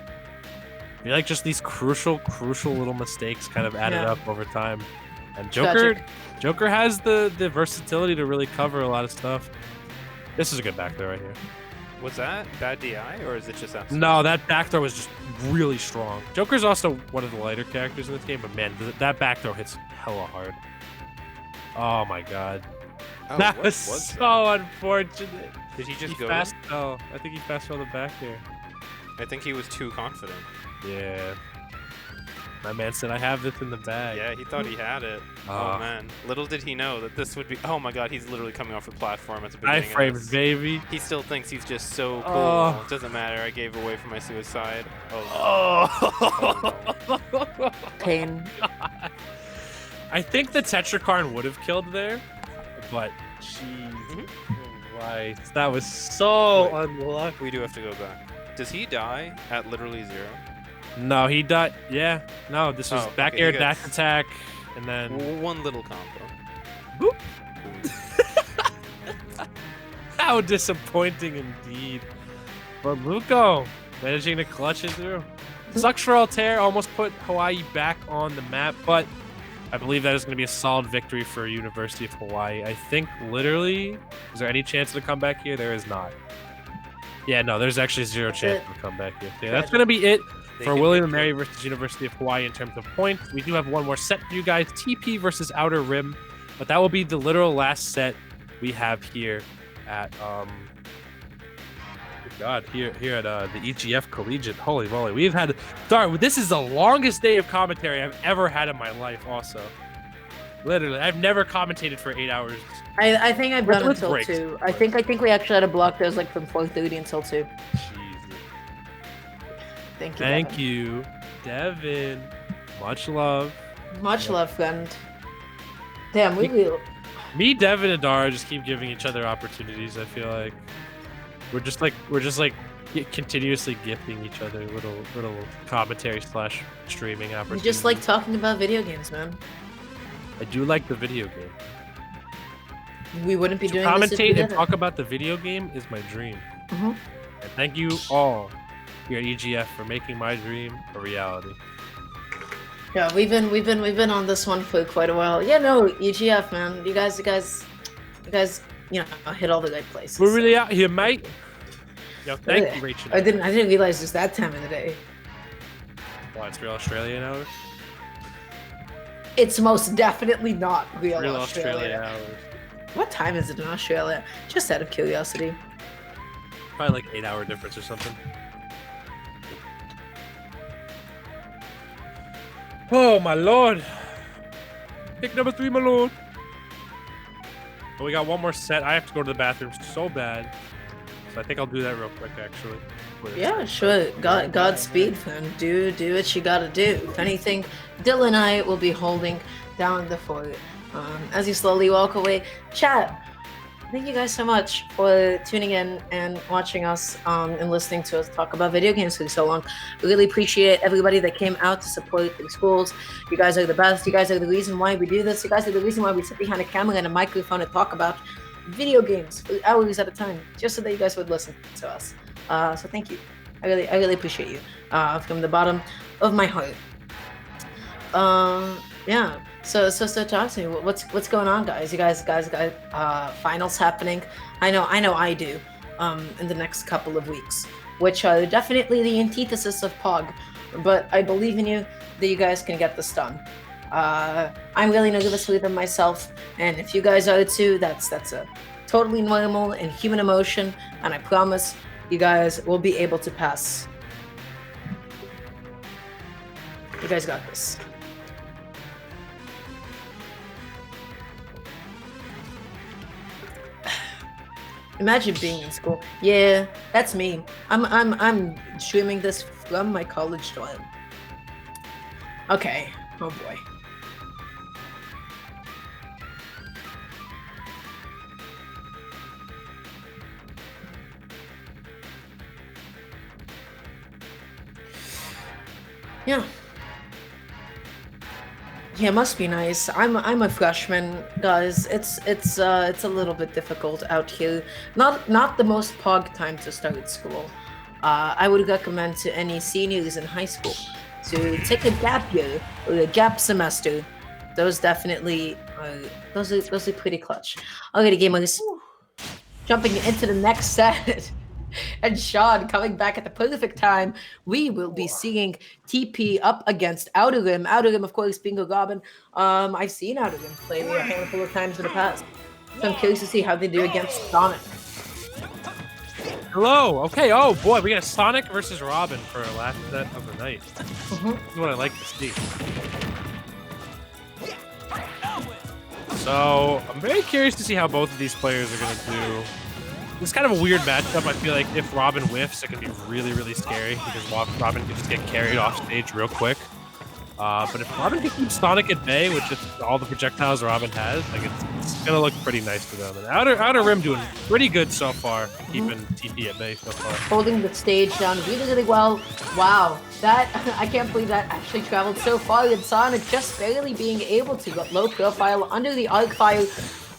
I feel like just these crucial little mistakes kind of added up over time. And Joker has the versatility to really cover a lot of stuff. This is a good back throw right here. Was that bad DI or is it just absolute? No, that back throw was just really strong. Joker's also one of the lighter characters in this game, but man, that back throw hits hella hard. Oh my God. Oh, That what was that? so unfortunate. Did he just He go? fast fell. I think he fast fell the back there. I think he was too confident. Yeah. My man said, I have this in the bag. Yeah, he thought he had it. Oh man, little did he know that this would be. Oh my God, he's literally coming off the platform at the beginning. Iframes, baby. He still thinks he's just so cool. Oh. It doesn't matter. I gave away for my suicide. Oh. Pain. I think the Tetrakarn would have killed there, but Jesus Christ, that was so unlucky. We do have to go back. Does he die at literally 0? No, he died. Yeah, no, this was back okay, air he dash gets- attack, and then One little combo. boop. How disappointing indeed. But Luco managing to clutch it through. Sucks for Altair, almost put Hawaii back on the map, but I believe that is going to be a solid victory for University of Hawaii. I think literally, is there any chance of a comeback here? There is not. Yeah, no, there's actually zero chance of a comeback here. So yeah, that's going to be it for William and Mary versus University of Hawaii in terms of points. We do have one more set for you guys, TP versus Outer Rim, but that will be the literal last set we have here at here at the EGF Collegiate. Holy moly, we've had this is the longest day of commentary I've ever had in my life. Also, literally, I've never commentated for 8 hours. I think I've done Let's until break. 2. I think we actually had to block those like from 4:30 until 2. Jesus. Thank you. Thank Devin. you, Devin. Much love. Much love, friend. Damn, we will. Me, Devin, and Dara just keep giving each other opportunities. I feel like we're just like continuously gifting each other little commentary / streaming We opportunities. just like talking about video games, man. I do like the video game. We wouldn't be To doing this if we commentate and didn't. talk about the video game is my dream. Mhm. And thank you all here at EGF for making my dream a reality. Yeah, we've been on this one for quite a while. Yeah, no, EGF, man. You guys, you know, hit all the right places. We're really out here, mate. Yo, thank Ugh. you, Rachel. I didn't realize it's that time of the day. Well, it's real Australian hours. It's most definitely not real, Real Australia. Australian hours. What time is it in Australia? Just out of curiosity. Probably like 8-hour difference or something. Oh my lord. Pick number 3, my lord. But we got one more set. I have to go to the bathroom so bad. So I think I'll do that real quick, actually. Yeah, sure. Godspeed, fam. Do what you gotta do. If anything, Dylan and I will be holding down the fort. As you slowly walk away, chat. Thank you guys so much for tuning in and watching us and listening to us talk about video games for so long. We really appreciate everybody that came out to support the schools. You guys are the best. You guys are the reason why we do this. You guys are the reason why we sit behind a camera and a microphone and talk about video games for hours at a time, just so that you guys would listen to us. So thank you. I really appreciate you from the bottom of my heart. Yeah. So talk to me. What's going on, guys? You guys finals happening. I know I do. In the next couple of weeks. which are definitely the antithesis of Pog. But I believe in you that you guys can get this done. I'm really nervous for them myself, and if you guys are too, that's a totally normal and human emotion, and I promise you guys will be able to pass. You guys got this. Imagine being in school. Yeah, that's me. I'm streaming this from my college dorm. Okay. Oh boy. Yeah. Yeah, must be nice. I'm a freshman, guys. It's a little bit difficult out here. Not the most pog time to start school. I would recommend to any seniors in high school to take a gap year or a gap semester. Those definitely those are pretty clutch. Alrighty, gamers. Jumping into the next set. And Sean coming back at the perfect time. We will be seeing TP up against Outer Rim. Outer Rim, of course, being a Robin. I've seen Outer Rim play a handful of times in the past. So I'm curious to see how they do against Sonic. Hello. Okay. Oh boy, we got a Sonic versus Robin for our last set of the night. This is what I like to see. So I'm very curious to see how both of these players are going to do. It's kind of a weird matchup. I feel like if Robin whiffs, it can be really, really scary because Robin can just get carried off stage real quick. But if Robin can keep Sonic at bay with just all the projectiles Robin has, like it's gonna look pretty nice for them. And Outer Rim doing pretty good so far, keeping TP at bay so far. Holding the stage down really, really well. Wow, that I can't believe that actually traveled so far. And Sonic just barely being able to get low profile under the arc fire.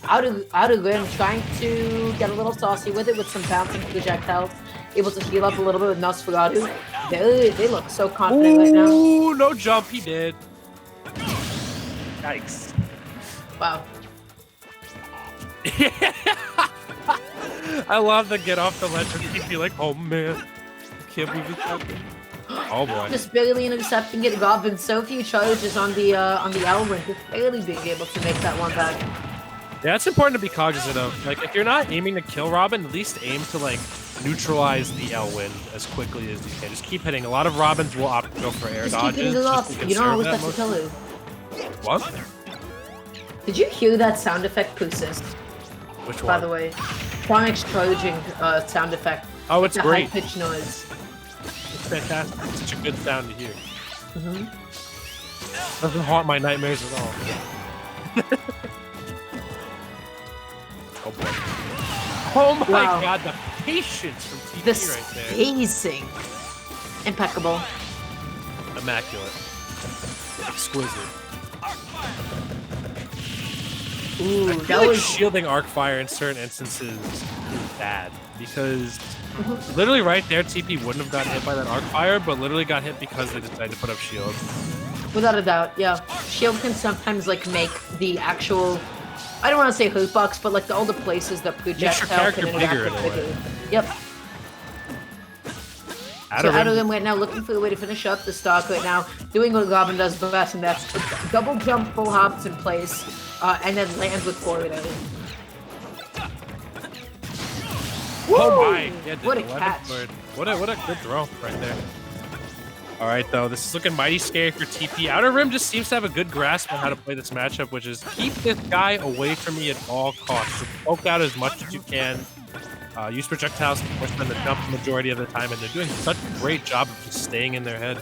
Outer Rim trying to get a little saucy with it with some bouncing projectiles. Able to heal up a little bit with Nosferatu. They look so confident right now. Ooh, no jump, he did. Yikes. Wow. I love the get off the ledge and you feel like, oh man, I can't believe it's happening. Oh boy. Just barely intercepting it. Robin, so few charges on the Elwin, just barely being able to make that one back. Yeah, it's important to be cognizant of. Like, if you're not aiming to kill Robin, at least aim to, like, neutralize the Elwind as quickly as you can. Just keep hitting. A lot of Robins will opt to go for air just dodges. Keep hitting it off. You don't always have to kill it. What? Did you hear that sound effect persist? Which one? By the way, Chronic's charging sound effect. Oh, it's great. High pitch noise. It's fantastic. It's such a good sound to hear. Doesn't haunt my nightmares at all. Oh boy. Oh my god, the patience from TP right there. The spacing. Impeccable. Immaculate. Exquisite. Ooh, I feel like shielding arc fire in certain instances is bad because literally right there TP wouldn't have gotten hit by that arc fire, but literally got hit because they decided to put up shield. Without a doubt, yeah. Shield can sometimes like make the actual, I don't want to say hitbox, but like all the places that projectile can interact with bigger. Yep. So Outer Rim right now looking for a way to finish up the stock right now, doing what Robin does best, and that's double jump, full hops in place, and then land with forward air. Oh my! Yeah, what a catch! What a good throw right there. All right, though, this is looking mighty scary for TP. Outer Rim just seems to have a good grasp on how to play this matchup, which is keep this guy away from me at all costs. So poke out as much as you can. Use projectiles to push them to jump the majority of the time, and they're doing such a great job of just staying in their head.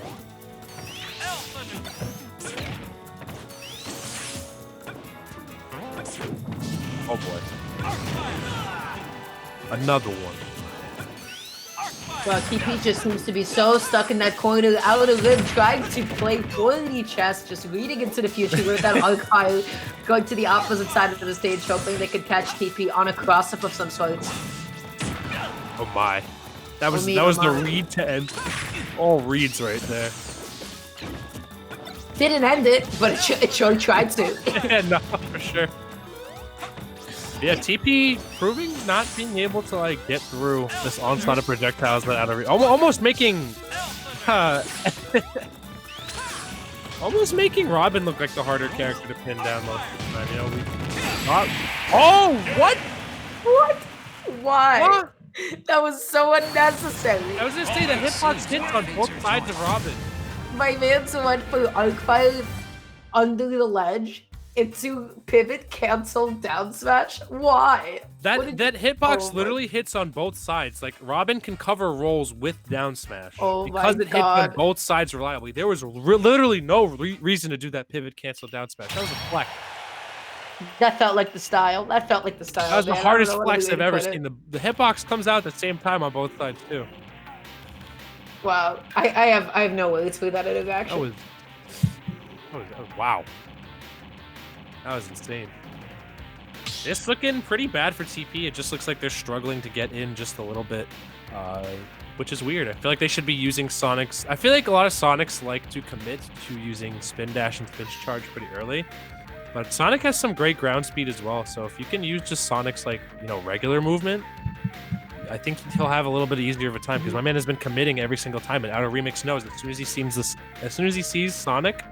Oh boy. Another one. Well, TP just seems to be so stuck in that corner, Outer Rim trying to play 4D chess, just reading into the future with that arc fire, going to the opposite side of the stage, hoping they could catch TP on a cross-up of some sort. Oh my. That was the read to end. All reads right there. Didn't end it, but it sure tried to. Yeah, no, for sure. Yeah, TP proving not being able to like get through this onslaught of projectiles but out of almost making almost making Robin look like the harder character to pin down most of the time. You know, oh, what? What? Why? What? That was so unnecessary. I was gonna say the hitbox hits on both sides of Robin. My man went for arc fire under the ledge into pivot cancel down smash. Why? That hitbox Oh literally hits on both sides. Like Robin can cover rolls with down smash Oh because my it hits God. on both sides reliably. There was literally no reason to do that pivot cancel down smash. That was a flex. That felt like the style. That felt like the style. That was the man. I don't hardest know what flex other I've way to ever put it. seen. The hitbox comes out at the same time on both sides too. Wow. I have no words for that interaction. That was wow. That was insane. It's looking pretty bad for TP. It just looks like they're struggling to get in just a little bit, which is weird. I feel like they should be using Sonics. I feel like a lot of Sonics like to commit to using spin dash and spin charge pretty early. But Sonic has some great ground speed as well. So if you can use just Sonic's like, you know, regular movement, I think he'll have a little bit easier of a time because my man has been committing every single time. And Outer Remix knows as soon as he sees Sonic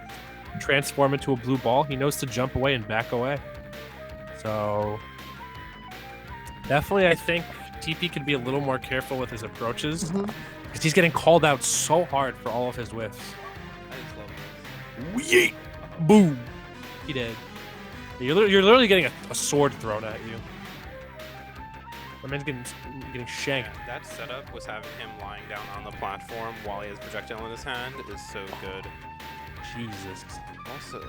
transform into a blue ball, he knows to jump away and back away. So definitely I think TP could be a little more careful with his approaches because he's getting called out so hard for all of his whiffs. Yeet! Boom! He did. You're literally getting a sword thrown at you. My man's getting shanked. That setup was having him lying down on the platform while he has projectile in his hand is so good. Jesus. Also,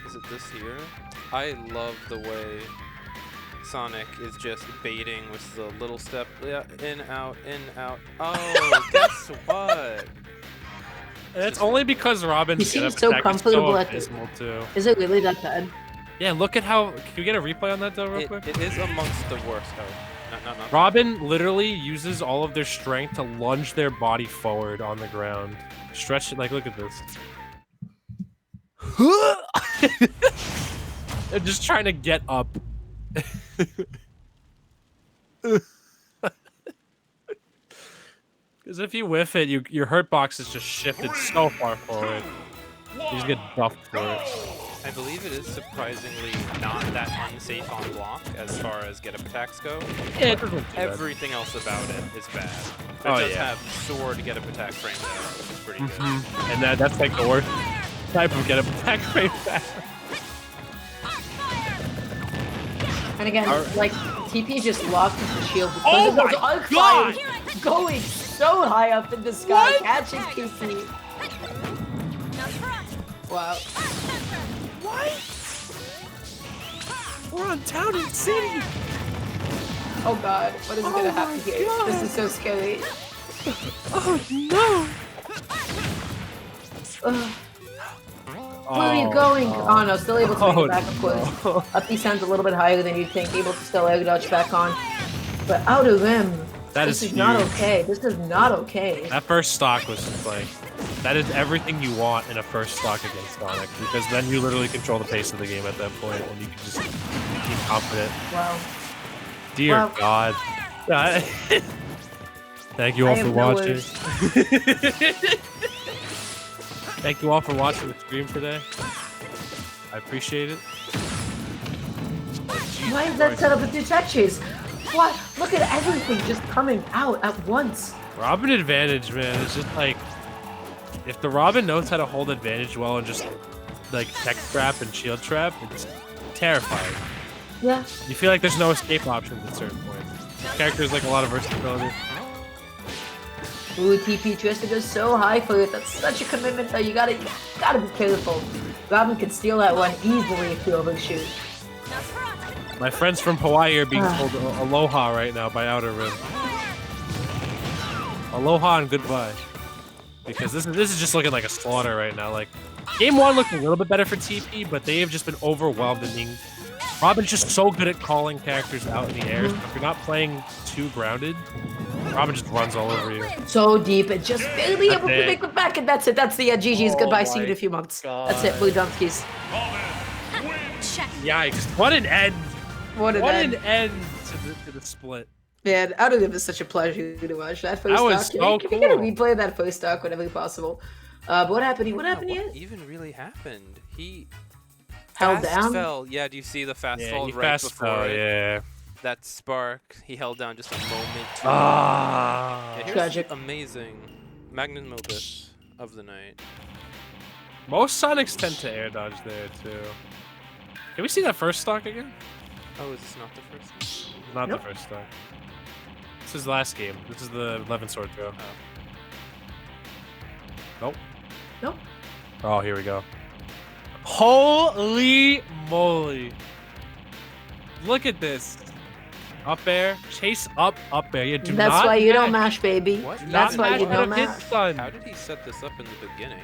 is it this here? I love the way Sonic is just baiting with the little step. Yeah, in, out, in, out. Oh, guess what? And it's only because Robin's He get-up seems so attack comfortable is at so the- abysmal too. Is it really that bad? Yeah, look at how. Can we get a replay on that though, real quick? It is amongst the worst. Oh, no. Robin literally uses all of their strength to lunge their body forward on the ground. Stretch it, like, look at this. They're just trying to get up. Because if you whiff it, your hurt box is just shifted so far forward. You just get buffed for it. I believe it is surprisingly not that unsafe on block as far as get-up attacks go. Yeah, it doesn't look too bad. Everything else about it is bad. It Oh, does yeah. have sword get-up attack frame down, which is pretty good. And that's like the worst type of get-up attack frame back. And again, like TP just locked into shield because Oh of those my arc God! fires going so high up in the sky, catching TP. Wow. What? We're on Town and City. Oh God, what is gonna happen here? God. This is so scary. Oh no! Ugh. Where are you going? Oh no, still able to make it back, of course. No. Up B sounds a little bit higher than you'd think, able to still air dodge back on. But outer rim, this is not huge. okay. This is not okay. That first stock was just like, that is everything you want in a first stock against Sonic, because then you literally control the pace of the game at that point, and you can just be confident. Wow. Dear Wow. God. Thank you all I for have no watching. words. Thank you all for watching the stream today. I appreciate it. Why is that set up with two tech chase? What? Look at everything just coming out at once. Robin advantage, man. It's just like, if the Robin knows how to hold advantage well and just like tech trap and shield trap, it's terrifying. Yeah. You feel like there's no escape options at certain points. Characters like a lot of versatility. Ooh, TP Twister goes so high for it. That's such a commitment though. You gotta be careful. Robin can steal that one easily if you overshoot. My friends from Hawaii are being told aloha right now by Outer Rim. Aloha and goodbye. Because this is just looking like a slaughter right now. Like, game one looked a little bit better for TP, but they have just been overwhelmed and being. Robin's just so good at calling characters out in the air. So if you're not playing too grounded, Robin just runs all over you. So deep and just barely That's able to it. make it back, and that's it. That's the GG's. Oh Goodbye. See you my in a few months. God. That's it. Blue Dumpskis. Yikes. What an end. What What an an end to the split. Man, Out of Them is such a pleasure to watch. That first That was stock. so Can we get a cool. replay of that first stock whenever possible? But what happened? What happened What here? even really happened? He Held fast down? fell. Yeah, do you see the fast Yeah, fall he right fast before fell, it? yeah. That spark, he held down just a moment too. Ah. Yeah, here's Tragic. the amazing Magnum Opus of the night. Most Sonics tend to air dodge there, too. Can we see that first stock again? Oh, is this not the first one? Not Nope. the first stock. This is the last game. This is the 11 sword throw. Oh. Nope. Nope. Oh, here we go. Holy moly. Look at this. Up air. Chase up air. You do That's not why you don't match. mash, baby. What? Do That's not why you match don't out of his match. son. How did he set this up in the beginning?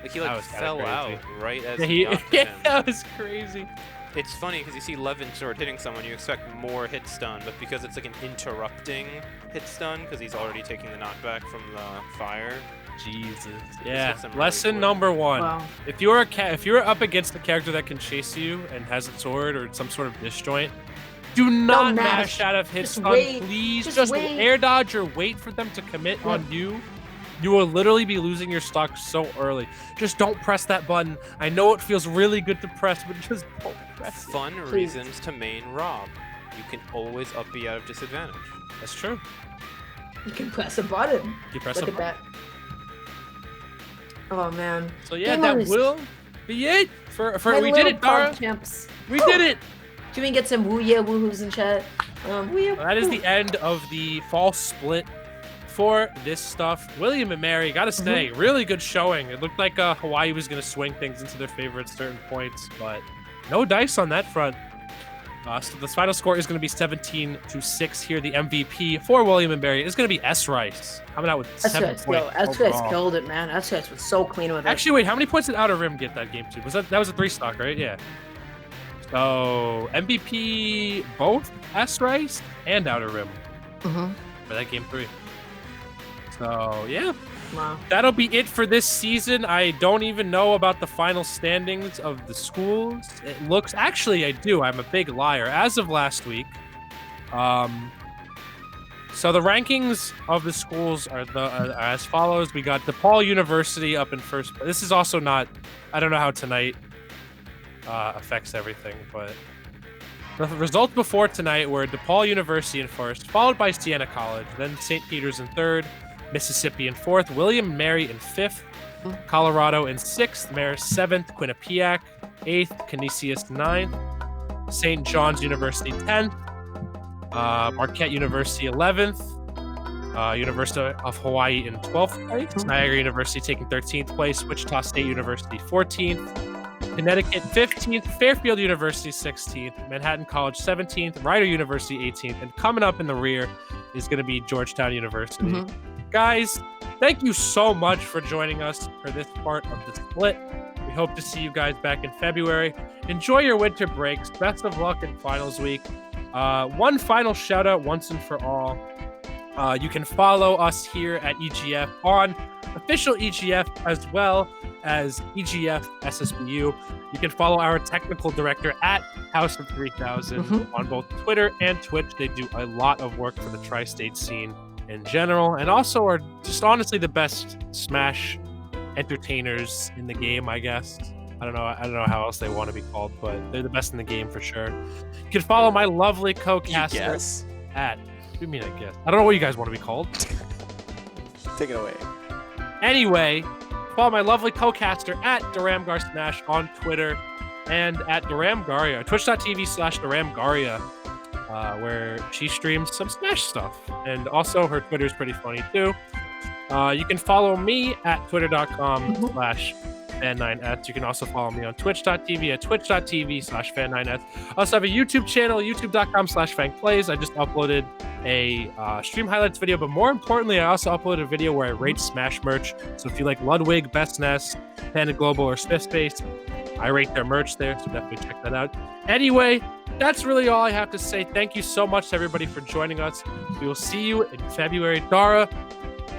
Like he That like was kinda fell crazy. out right as Yeah, he got to yeah, him. that was crazy. It's funny because you see Levin sword hitting someone, you expect more hit stun, but because it's like an interrupting hit stun, because he's already taking the knockback from the fire. Jesus. hits Yeah. him really Lesson quick. number 1. Wow. If you're up against a character that can chase you and has a sword or some sort of disjoint, do not mash. mash out of hit Just stun, wait. please. Just Just wait. air dodge or wait for them to commit on you. You will literally be losing your stock so early. Just don't press that button. I know it feels really good to press, but just don't press it. Fun Please. reasons to main Rob. You can always up B out of disadvantage. That's true. You can press a button. You press Look a at button. that. Oh man. So yeah, Game that on is- will be it for My we did little it, Dara. pug champs. We Woo! did it. Can we get some woohoos in chat? Woo-yeah, That is woo. the end of the fall split for this stuff. William and Mary, gotta say, really good showing. It looked like Hawaii was gonna swing things into their favor at certain points, but no dice on that front. So the final score is going to be 17-6 here. The MVP for William and Mary is going to be S. Rice, coming out with 7 S-Rice, points. S-Rice overall. killed it, man. S-Rice was so clean with it. Actually, wait, how many points did Outer Rim get that game too? That was a 3 stock, right? Yeah. So MVP both S. Rice and Outer Rim Mhm. for that game 3. So yeah, Wow. that'll be it for this season. I don't even know about the final standings of the schools. It looks, actually I do. I'm a big liar. As of last week, so the rankings of the schools are as follows. We got DePaul University up in first. This is also not, I don't know how tonight affects everything, but the results before tonight were DePaul University in first, followed by Siena College, then St. Peter's in third, Mississippi in fourth, William and Mary in fifth, Colorado in sixth, Marist seventh, Quinnipiac eighth, Canisius ninth, St. John's University 10th, Marquette University 11th, University of Hawaii in 12th place, Niagara University taking 13th place, Wichita State University 14th, Connecticut 15th, Fairfield University 16th, Manhattan College 17th, Rider University 18th, and coming up in the rear is going to be Georgetown University. Guys, thank you so much for joining us for this part of the split. We hope to see you guys back in February. Enjoy your winter breaks. Best of luck in finals week. One final shout out once and for all. You can follow us here at EGF on official EGF as well as EGF SSBU. You can follow our technical director at House of 3000 on both Twitter and Twitch. They do a lot of work for the tri-state scene in general, and also are just honestly the best Smash entertainers in the game, I guess. I don't know how else they want to be called, but they're the best in the game for sure. You can follow my lovely co-caster at. What do you mean, I guess? I don't know what you guys want to be called. Take it away. Anyway, follow my lovely co-caster at Duramgar Smash on Twitter and at Duramgaria, twitch.tv/Duramgaria, where she streams some Smash stuff. And also her Twitter is pretty funny too. You can follow me at twitter.com/fan9s. You can also follow me on twitch.tv at twitch.tv/fan9s. I also have a YouTube channel, youtube.com/fankplays. I just uploaded a stream highlights video, but more importantly, I also uploaded a video where I rate Smash merch. So if you like Ludwig, Best Nest, Panda Global, or Smith Space, I rate their merch there, so definitely check that out. Anyway, that's really all I have to say. Thank you so much to everybody for joining us. We will see you in February. Dara,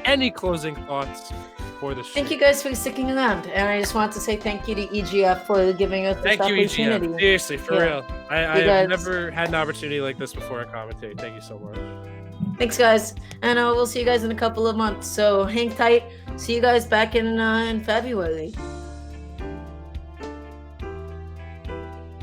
any closing thoughts? for the stream. Thank you guys for sticking around, and I just want to say thank you to EGF for giving us this Thank you, opportunity. EGF. Seriously, for Yeah. real. I You have guys- never had an opportunity like this before in commentating. Thank you so much. Thanks, guys, and we'll see you guys in a couple of months. So hang tight. See you guys back in February.